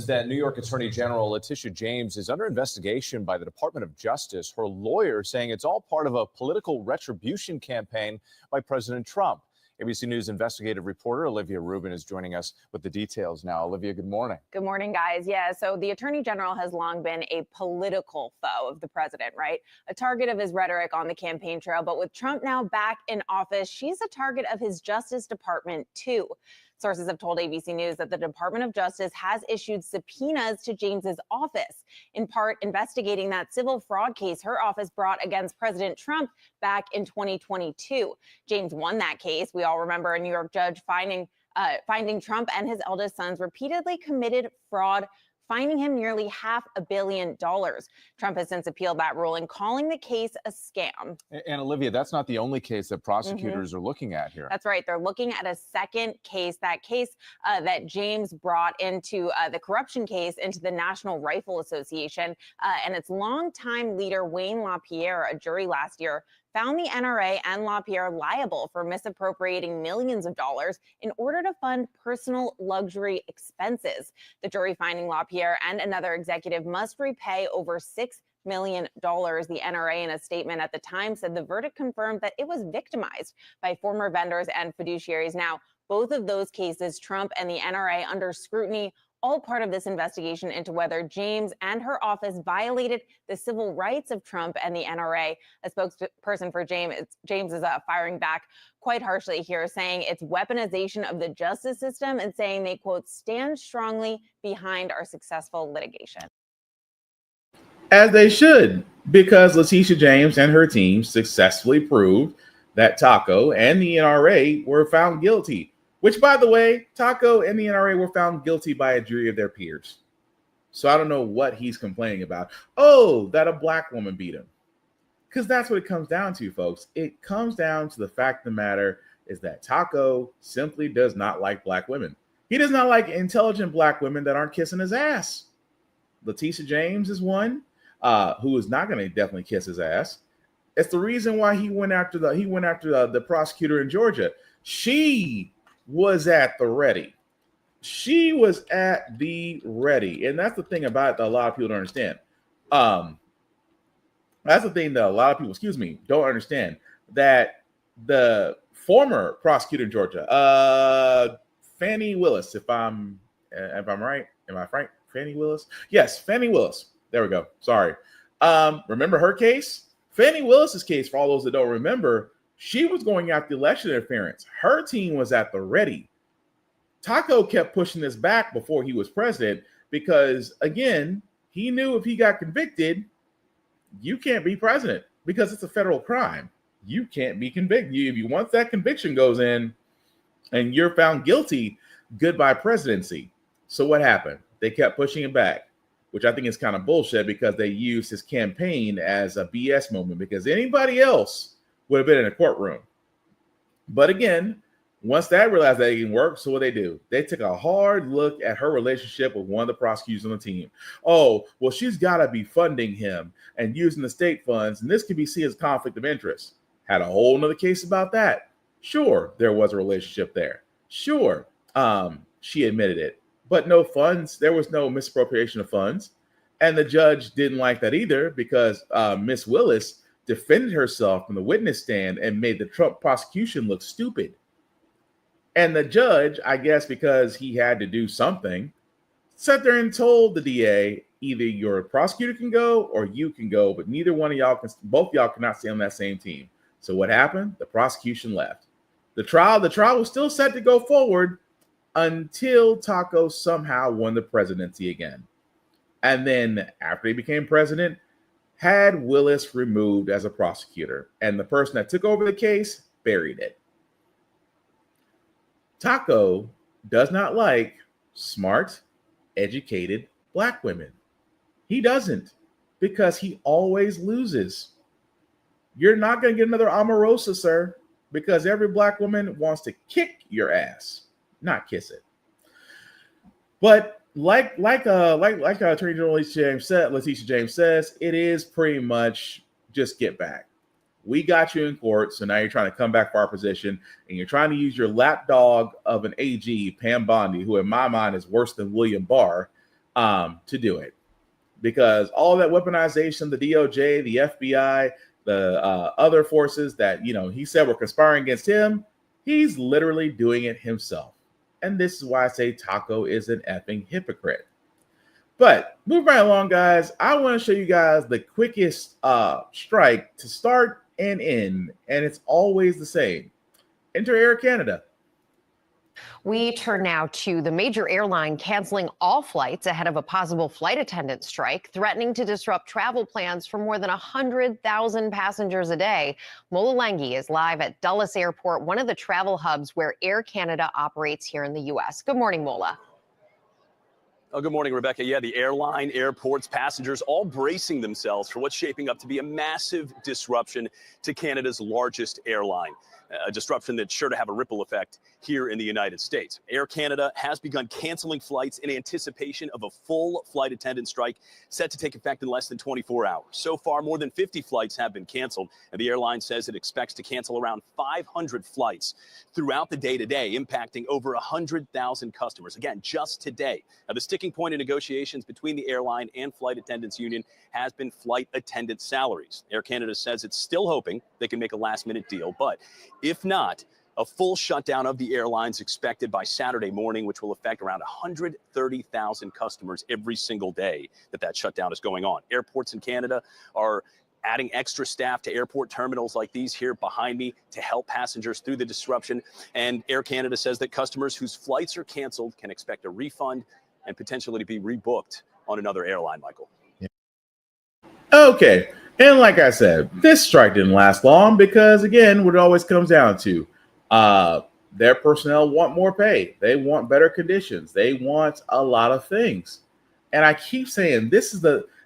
That New York Attorney General Letitia James is under investigation by the Department of Justice. Her lawyer saying it's all part of a political retribution campaign by President Trump. ABC News investigative reporter Olivia Rubin is joining us with the details now. Olivia, good morning. Good morning, guys. Yeah, so the Attorney General has long been a political foe of the president, right? A target of his rhetoric on the campaign trail. But with Trump now back in office, she's a target of his Justice Department, too. Sources have told ABC News that the Department of Justice has issued subpoenas to James's office, in part investigating that civil fraud case her office brought against President Trump back in 2022. James won that case. We all remember a New York judge finding Trump and his eldest sons repeatedly committed fraud fining him nearly $500 million. Trump has since appealed that ruling, calling the case a scam. And Olivia, that's not the only case that prosecutors are looking at here. That's right. They're looking at a second case, that case that James brought into the corruption case into the National Rifle Association. And its longtime leader, Wayne LaPierre, a jury last year, found the NRA and LaPierre liable for misappropriating millions of dollars in order to fund personal luxury expenses. The jury finding LaPierre and another executive must repay over $6 million. The NRA, in a statement at the time, said the verdict confirmed that it was victimized by former vendors and fiduciaries. Now, both of those cases, Trump and the NRA, under scrutiny, all part of this investigation into whether James and her office violated the civil rights of Trump and the NRA. A spokesperson for James is firing back quite harshly here, saying it's weaponization of the justice system and saying they, quote, stand strongly behind our successful litigation. As they should, because Letitia James and her team successfully proved that Taco and the NRA were found guilty. Which, by the way, Taco and the NRA were found guilty by a jury of their peers. So I don't know what he's complaining about. Oh, that a black woman beat him. Because that's what it comes down to, folks. It comes down to the fact of the matter is that Taco simply does not like black women. He does not like intelligent black women that aren't kissing his ass. Letitia James is one who is not going to definitely kiss his ass. It's the reason why he went after the prosecutor in Georgia. She was at the ready. She was at the ready. And that's the thing about it that a lot of people don't understand. That's the thing that a lot of people, don't understand. That the former prosecutor in Georgia, Fannie Willis, if I'm right, am I right? Fannie Willis? Yes, Fannie Willis. There we go. Sorry. Remember her case? Fannie Willis's case, for all those that don't remember, she was going after election interference. Her team was at the ready. Taco kept pushing this back before he was president because, again, he knew if he got convicted, you can't be president because it's a federal crime. You can't be convicted. Once that conviction goes in and you're found guilty, goodbye presidency. So what happened? They kept pushing it back, which I think is kind of bullshit because they used his campaign as a BS moment because anybody else would have been in a courtroom. But again, once that realized that it didn't work, so what they do? They took a hard look at her relationship with one of the prosecutors on the team. Oh, well, she's got to be funding him and using the state funds, and this can be seen as conflict of interest. Had a whole nother case about that. Sure, there was a relationship there. Sure, she admitted it. But no funds. There was no misappropriation of funds. And the judge didn't like that either because Miss Willis defended herself from the witness stand and made the Trump prosecution look stupid. And the judge, I guess because he had to do something, sat there and told the DA, either your prosecutor can go or you can go, but neither one of y'all can, both of y'all cannot stay on that same team. So what happened? The prosecution left. The trial was still set to go forward until Taco somehow won the presidency again. And then after he became president, had Willis removed as a prosecutor. And the person that took over the case buried it. Taco does not like smart, educated black women. He doesn't, because he always loses. You're not going to get another Omarosa, sir, because every black woman wants to kick your ass, not kiss it. But like Attorney General Letitia James says, it is pretty much just get back. We got you in court, so now you're trying to come back for our position, and you're trying to use your lapdog of an AG, Pam Bondi, who in my mind is worse than William Barr, to do it. Because all that weaponization, the DOJ, the FBI, the other forces that, he said were conspiring against him, he's literally doing it himself. And this is why I say Taco is an effing hypocrite. But move right along, guys. I want to show you guys the quickest strike to start and end, and it's always the same. Enter Air Canada. We turn now to the major airline canceling all flights ahead of a possible flight attendant strike, threatening to disrupt travel plans for more than 100,000 passengers a day. Mola Lenghi is live at Dulles Airport, one of the travel hubs where Air Canada operates here in the U.S. Good morning, Mola. Oh, good morning, Rebecca. Yeah, the airline, airports, passengers all bracing themselves for what's shaping up to be a massive disruption to Canada's largest airline. A disruption that's sure to have a ripple effect here in the United States. Air Canada has begun canceling flights in anticipation of a full flight attendant strike set to take effect in less than 24 hours. So far, more than 50 flights have been canceled, and the airline says it expects to cancel around 500 flights throughout the day today, impacting over 100,000 customers. Again, just today. Now, the sticking point in negotiations between the airline and flight attendants union has been flight attendant salaries. Air Canada says it's still hoping they can make a last-minute deal, but if not, a full shutdown of the airlines expected by Saturday morning, which will affect around 130,000 customers every single day that shutdown is going on. Airports in Canada are adding extra staff to airport terminals like these here behind me to help passengers through the disruption. And Air Canada says that customers whose flights are canceled can expect a refund and potentially to be rebooked on another airline, Michael. Okay. And like I said, this strike didn't last long because, again, what it always comes down to, their personnel want more pay. They want better conditions. They want a lot of things. And I keep saying,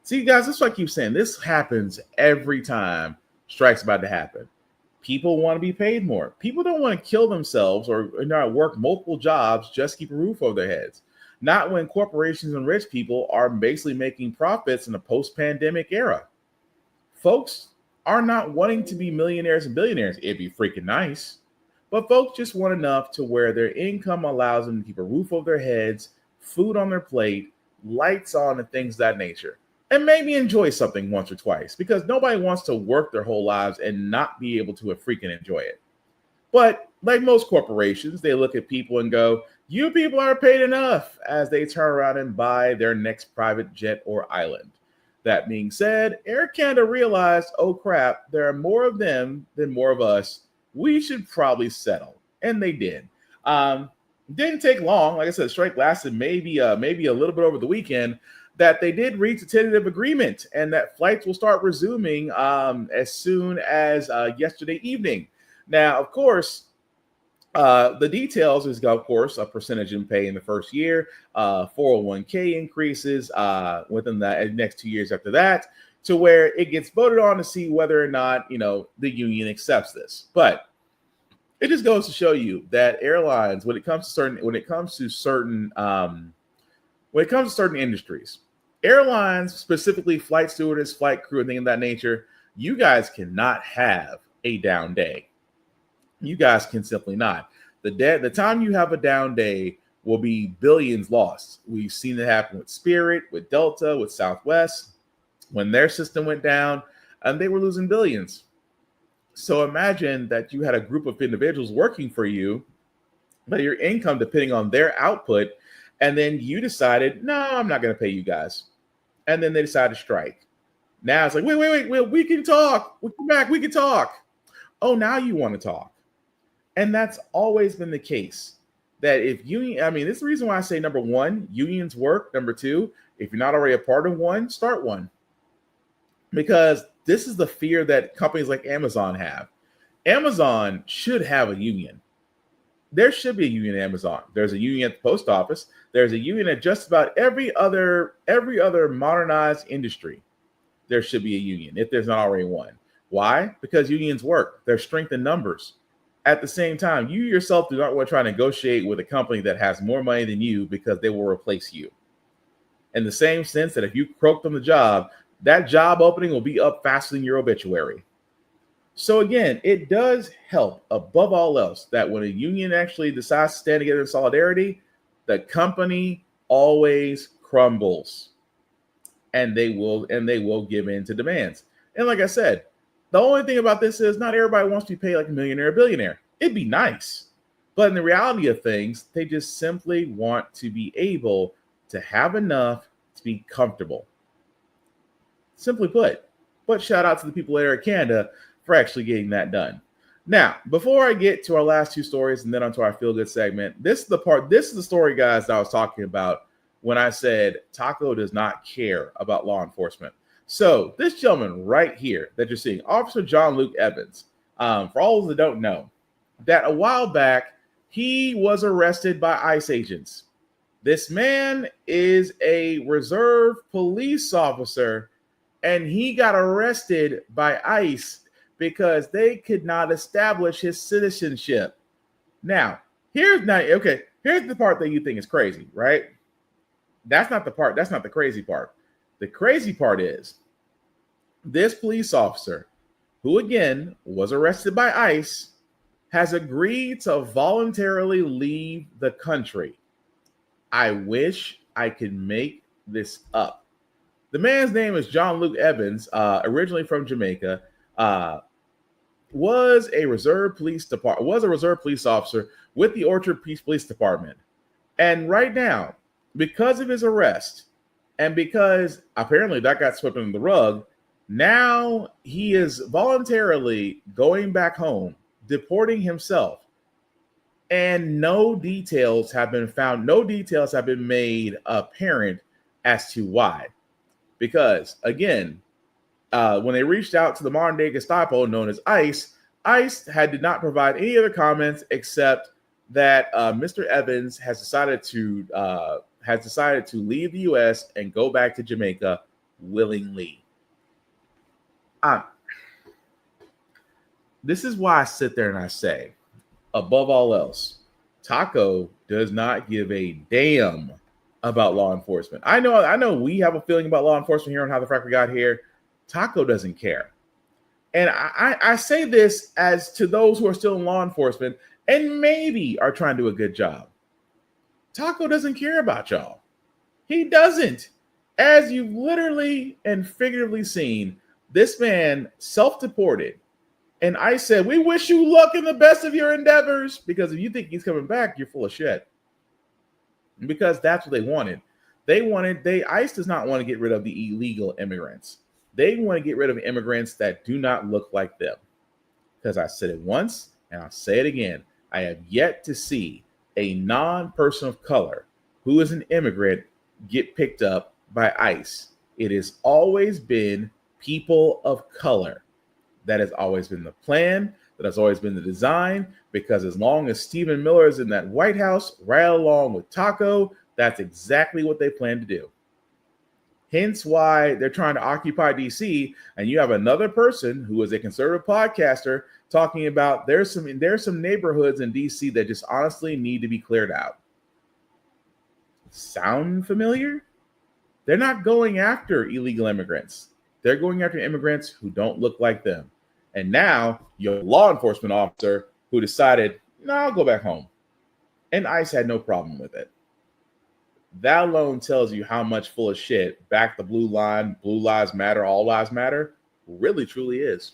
see, guys, this is what I keep saying. This happens every time strike's about to happen. People want to be paid more. People don't want to kill themselves or not work multiple jobs just to keep a roof over their heads. Not when corporations and rich people are basically making profits in a post-pandemic era. Folks are not wanting to be millionaires and billionaires. It'd be freaking nice. But folks just want enough to where their income allows them to keep a roof over their heads, food on their plate, lights on, and things of that nature. And maybe enjoy something once or twice, because nobody wants to work their whole lives and not be able to freaking enjoy it. But like most corporations, they look at people and go, you people aren't paid enough, as they turn around and buy their next private jet or island. That being said, Air Canada realized, oh crap, there are more of them than more of us. We should probably settle. And they did. Didn't take long. Like I said, the strike lasted maybe a little bit over the weekend, that they did reach a tentative agreement and that flights will start resuming as soon as yesterday evening. Now, of course, the details is, of course, a percentage in pay in the first year, 401k increases within the next 2 years after that, to where it gets voted on to see whether or not, the union accepts this. But it just goes to show you that airlines, when it comes to certain industries, airlines, specifically flight stewardess, flight crew, and things of that nature, you guys cannot have a down day. You guys can simply not. The time you have a down day will be billions lost. We've seen it happen with Spirit, with Delta, with Southwest. When their system went down, and they were losing billions. So imagine that you had a group of individuals working for you, but your income depending on their output, and then you decided, no, I'm not going to pay you guys. And then they decided to strike. Now it's like, wait, we can talk. We'll come back, we can talk. Oh, now you want to talk. And that's always been the case. That if this is the reason why I say, number one, unions work. Number two, if you're not already a part of one, start one. Because this is the fear that companies like Amazon have. Amazon should have a union. There should be a union at Amazon. There's a union at the post office. There's a union at just about every other modernized industry. There should be a union if there's not already one. Why? Because unions work. There's strength in numbers. At the same time, you yourself do not want to try to negotiate with a company that has more money than you, because they will replace you. In the same sense that if you croaked on the job, that job opening will be up faster than your obituary. So again, it does help above all else that when a union actually decides to stand together in solidarity, the company always crumbles, and they will give in to demands. And like I said, the only thing about this is not everybody wants to be paid like a millionaire or billionaire. It'd be nice. But in the reality of things, they just simply want to be able to have enough to be comfortable. Simply put. But shout out to the people at Air Canada for actually getting that done. Now, before I get to our last two stories and then onto our feel good segment, this is the story, guys, that I was talking about when I said Taco does not care about law enforcement. So this gentleman right here that you're seeing, Officer John Luke Evans, for all that don't know, that a while back, he was arrested by ICE agents. This man is a reserve police officer, and he got arrested by ICE because they could not establish his citizenship. Now, here's the part that you think is crazy, right? That's not the part. That's not the crazy part. The crazy part is this police officer, who again was arrested by ICE, has agreed to voluntarily leave the country. I wish I could make this up. The man's name is John Luke Evans, originally from Jamaica, was a reserve police officer with the Orchard Peace Police Department. And right now, because of his arrest, and because apparently that got swept under the rug, now he is voluntarily going back home, deporting himself. And no details have been found. No details have been made apparent as to why. Because again, when they reached out to the modern day Gestapo known as ICE, ICE did not provide any other comments except that Mr. Evans has decided to leave the U.S. and go back to Jamaica willingly. This is why I sit there and I say, above all else, Taco does not give a damn about law enforcement. I know we have a feeling about law enforcement here on How the Frack We Got Here. Taco doesn't care. And I say this as to those who are still in law enforcement and maybe are trying to do a good job. Taco doesn't care about y'all. He doesn't. As you've literally and figuratively seen, this man self-deported. And I said, we wish you luck in the best of your endeavors, because if you think he's coming back, you're full of shit. Because that's what they wanted. ICE does not want to get rid of the illegal immigrants. They want to get rid of immigrants that do not look like them. Because I said it once and I'll say it again. I have yet to see a non-person of color who is an immigrant get picked up by ICE. It has always been people of color. That has always been the plan. That has always been the design. Because as long as Stephen Miller is in that White House, right along with Taco, that's exactly what they plan to do. Hence why they're trying to occupy DC. And you have another person who is a conservative podcaster talking about there's some neighborhoods in DC that just honestly need to be cleared out. Sound familiar? They're not going after illegal immigrants. They're going after immigrants who don't look like them. And now your law enforcement officer who decided, no, I'll go back home. And ICE had no problem with it. That alone tells you how much full of shit back the blue line, Blue Lives Matter, All Lives Matter really truly is.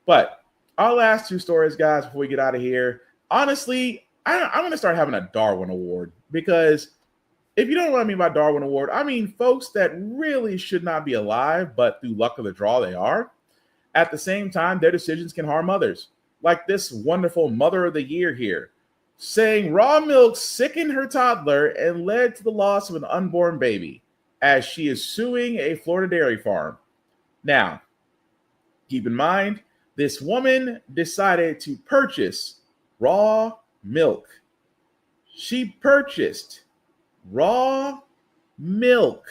But our last two stories, guys, before we get out of here. Honestly, I'm going to start having a Darwin Award, because if you don't know what I mean by Darwin Award, I mean folks that really should not be alive, but through luck of the draw, they are. At the same time, their decisions can harm others. Like this wonderful Mother of the Year here, saying raw milk sickened her toddler and led to the loss of an unborn baby, as she is suing a Florida dairy farm. Now, keep in mind, this woman decided to purchase raw milk. She purchased raw milk.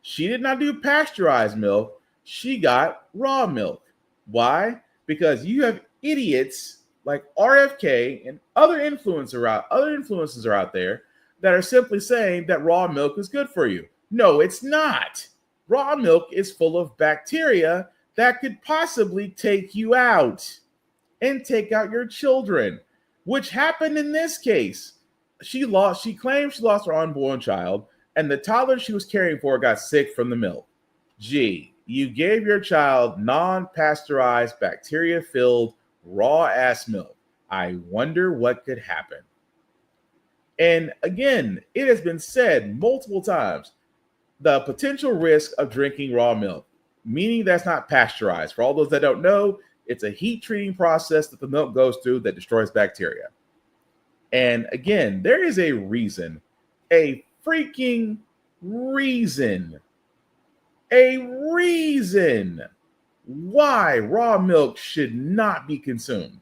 She did not do pasteurized milk. She got raw milk. Why? Because you have idiots like RFK and other influencers are out there that are simply saying that raw milk is good for you. No, it's not. Raw milk is full of bacteria that could possibly take you out and take out your children, which happened in this case. She claimed she lost her unborn child, and the toddler she was caring for got sick from the milk. Gee, you gave your child non-pasteurized, bacteria-filled, raw-ass milk. I wonder what could happen. And again, it has been said multiple times, the potential risk of drinking raw milk, meaning that's not pasteurized. For all those that don't know, it's a heat treating process that the milk goes through that destroys bacteria. And again, there is a reason, a freaking reason, why raw milk should not be consumed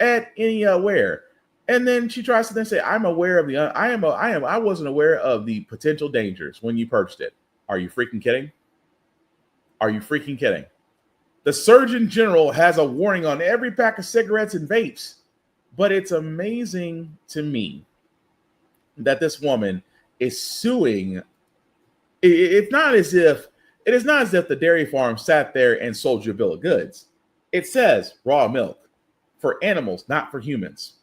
at anywhere. And then she tries to then say, I wasn't aware of the potential dangers when you purchased it. Are you freaking kidding? Are you freaking kidding? The Surgeon General has a warning on every pack of cigarettes and vapes. But it's amazing to me that this woman is suing. It is not as if the dairy farm sat there and sold you a bill of goods. It says raw milk for animals, not for humans.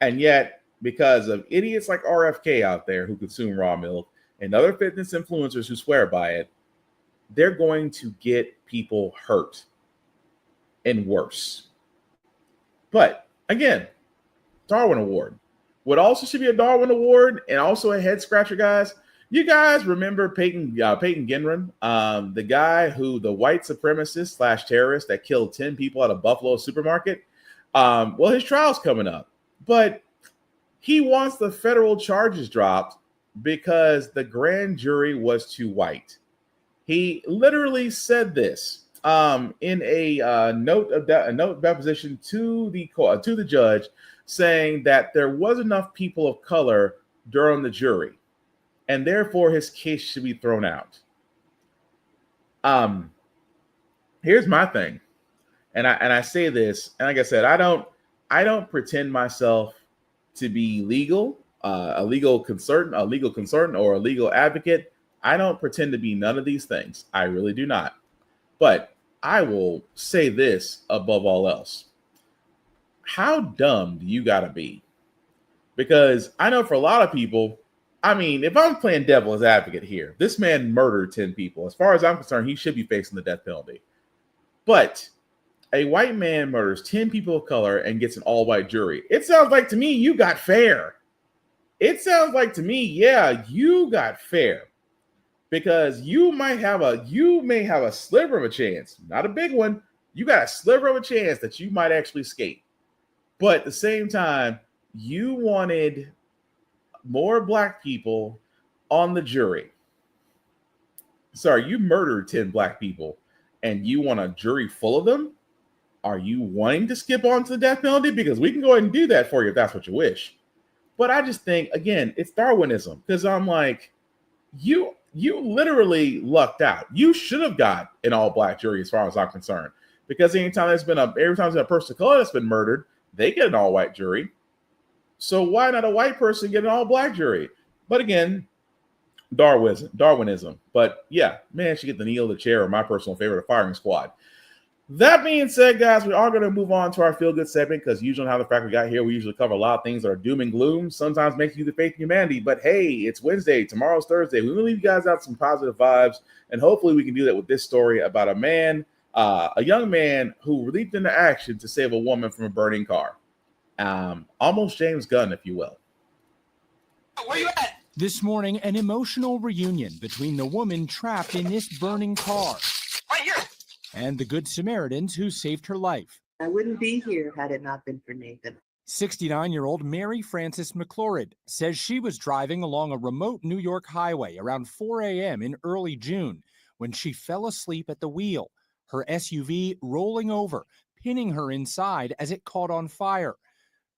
And yet, because of idiots like RFK out there who consume raw milk and other fitness influencers who swear by it, they're going to get people hurt and worse. But again, Darwin Award. What also should be a Darwin Award and also a head scratcher, guys. You guys remember Peyton Ginran, the white supremacist / terrorist that killed 10 people at a Buffalo supermarket? Well, his trial's coming up, but he wants the federal charges dropped because the grand jury was too white. He literally said this in a note of deposition to the judge, saying that there was enough people of color during the jury, and therefore his case should be thrown out. Here's my thing, and I say this, and like I said, I don't pretend myself to be a legal concern, or a legal advocate. I don't pretend to be none of these things. I really do not. But I will say this above all else. How dumb do you got to be? Because I know for a lot of people, I mean, if I'm playing devil's advocate here, this man murdered 10 people. As far as I'm concerned, he should be facing the death penalty. But a white man murders 10 people of color and gets an all-white jury. It sounds like to me you got fair. It sounds like to me, yeah, you got fair. Because you may have a sliver of a chance, not a big one. You got a sliver of a chance that you might actually escape. But at the same time, you wanted more black people on the jury. Sorry, you murdered 10 black people and you want a jury full of them? Are you wanting to skip on to the death penalty? Because we can go ahead and do that for you if that's what you wish. But I just think, again, it's Darwinism. Because I'm like, you literally lucked out. You should have got an all-black jury as far as I'm concerned. Because every time there's been a person of color that's been murdered, they get an all-white jury. So why not a white person get an all-black jury? But again, Darwinism. But yeah, man should get the kneel of the chair, or my personal favorite, a firing squad. That being said, guys, we are going to move on to our feel-good segment, because usually on How the Frack We Got Here, we usually cover a lot of things that are doom and gloom, sometimes makes you the faith in humanity. But hey, it's Wednesday, tomorrow's Thursday. We will leave you guys out some positive vibes, and hopefully we can do that with this story about a young man who leaped into action to save a woman from a burning car. Almost James Gunn, if you will. Where you at? This morning, an emotional reunion between the woman trapped in this burning car. Right here. And the Good Samaritans who saved her life. I wouldn't be here had it not been for Nathan. 69-year-old Mary Frances McLaurid says she was driving along a remote New York highway around 4 a.m. in early June when she fell asleep at the wheel, her SUV rolling over, pinning her inside as it caught on fire.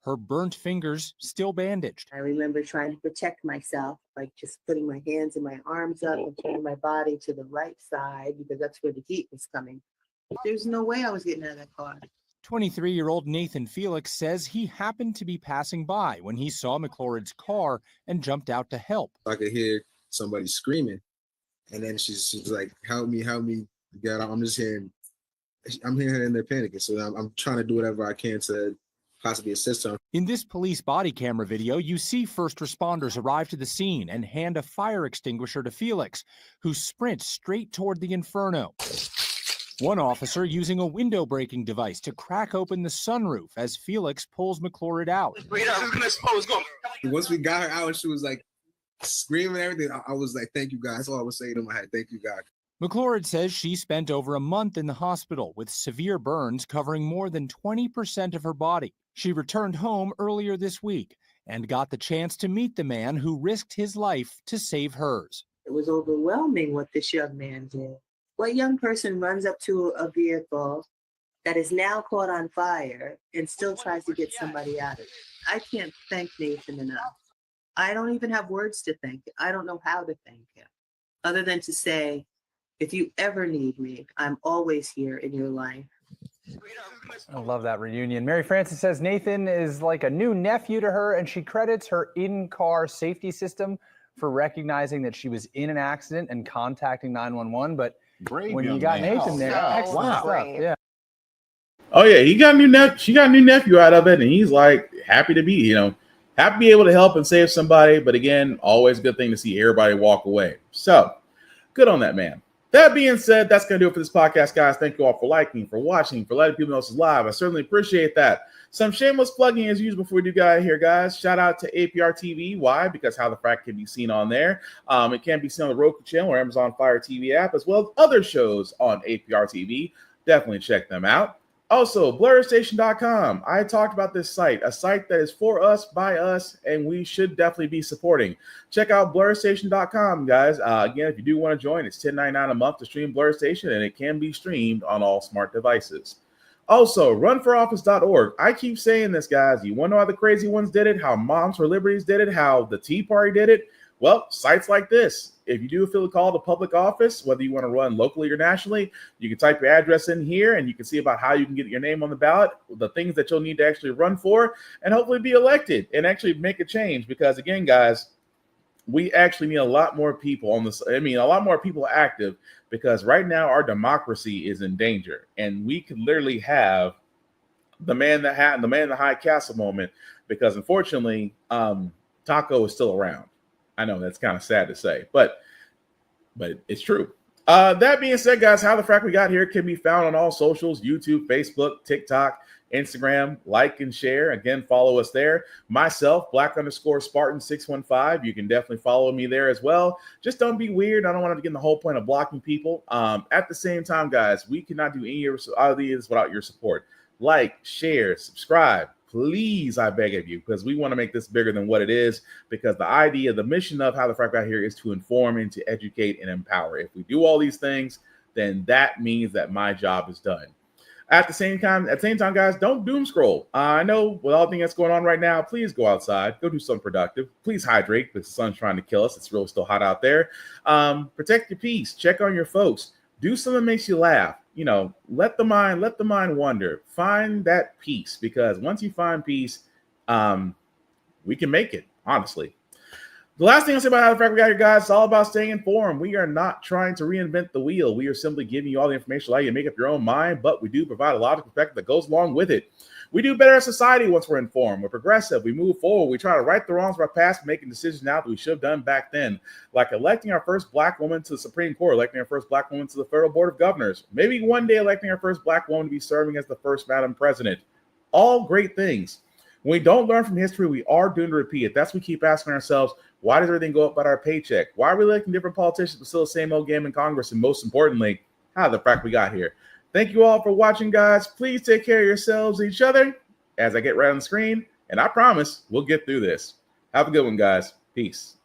Her burnt fingers still bandaged. I remember trying to protect myself, like just putting my hands and my arms up and turning my body to the right side because that's where the heat was coming. There's no way I was getting out of that car. 23-year-old Nathan Felix says he happened to be passing by when he saw McLaurid's car and jumped out to help. I could hear somebody screaming, and then she's like, help me. God, I'm hearing her in there panicking. So I'm trying to do whatever I can to possibly assist her. In this police body camera video, you see first responders arrive to the scene and hand a fire extinguisher to Felix, who sprints straight toward the inferno. One officer using a window breaking device to crack open the sunroof as Felix pulls McLaurid out. Once we got her out, she was like screaming and everything. I was like, thank you, God. That's all I was saying in my head. Thank you, God. McLaurid says she spent over a month in the hospital with severe burns covering more than 20% of her body. She returned home earlier this week and got the chance to meet the man who risked his life to save hers. It was overwhelming what this young man did. What young person runs up to a vehicle that is now caught on fire and still tries to get somebody out of it? I can't thank Nathan enough. I don't even have words to thank him. I don't know how to thank him other than to say, if you ever need me, I'm always here in your life. I love that reunion. Mary Frances says Nathan is like a new nephew to her, and she credits her in-car safety system for recognizing that she was in an accident and contacting 911. But when you got Nathan there, excellent stuff. Yeah. Oh yeah, he got she got a new nephew out of it, and he's like happy to be, happy to be able to help and save somebody. But again, always a good thing to see everybody walk away. So good on that man. That being said, that's going to do it for this podcast, guys. Thank you all for liking, for watching, for letting people know this is live. I certainly appreciate that. Some shameless plugging as usual before we do get out of here, guys. Shout out to APR TV. Why? Because How the Frack can be seen on there. It can be seen on the Roku channel or Amazon Fire TV app, as well as other shows on APR TV. Definitely check them out. Also, BlurStation.com. I talked about this site, a site that is for us, by us, and we should definitely be supporting. Check out BlurStation.com, guys. Again, if you do want to join, it's $10.99 a month to stream BlurStation, and it can be streamed on all smart devices. Also, runforoffice.org. I keep saying this, guys. You want to know how the crazy ones did it, how Moms for Liberties did it, how the Tea Party did it? Well, sites like this. If you do feel called to public office, whether you want to run locally or nationally, you can type your address in here and you can see about how you can get your name on the ballot, the things that you'll need to actually run for, and hopefully be elected and actually make a change. Because again, guys, we actually need a lot more people on this. I mean, a lot more people active, because right now our democracy is in danger, and we could literally have the man in the high castle moment, because unfortunately, Taco is still around. I know that's kind of sad to say, but it's true. That being said, guys, How the Frack we got here can be found on all socials: YouTube, Facebook, TikTok, Instagram. Like and share. Again, follow us there. Myself, Black_Spartan615. You can definitely follow me there as well. Just don't be weird. I don't want to get in the whole point of blocking people. At the same time, guys, we cannot do any of these without your support. Like, share, subscribe. Please, I beg of you, because we want to make this bigger than what it is, because the idea, the mission of How the Frack got here is to inform and to educate and empower. If we do all these things, then that means that my job is done. At the same time, guys, don't doom scroll. I know with all the things that's going on right now, please go outside, go do something productive. Please hydrate, because the sun's trying to kill us. It's really still hot out there. Protect your peace. Check on your folks. Do something that makes you laugh. Let the mind wander. Find that peace, because once you find peace, we can make it, honestly. The last thing I'll say about How the Frack we got here, guys, it's all about staying informed. We are not trying to reinvent the wheel. We are simply giving you all the information, allow you to make up your own mind, but we do provide a lot of perspective that goes along with it. We do better as society once we're informed. We're progressive. We move forward. We try to right the wrongs of our past, making decisions now that we should have done back then, like electing our first Black woman to the Supreme Court, electing our first Black woman to the Federal Board of Governors, maybe one day electing our first Black woman to be serving as the first Madam President. All great things. When we don't learn from history, we are doomed to repeat it. That's what we keep asking ourselves. Why does everything go up but our paycheck? Why are we electing different politicians but still the same old game in Congress? And most importantly, how the frack we got here. Thank you all for watching, guys. Please take care of yourselves and each other as I get right on the screen. And I promise we'll get through this. Have a good one, guys. Peace.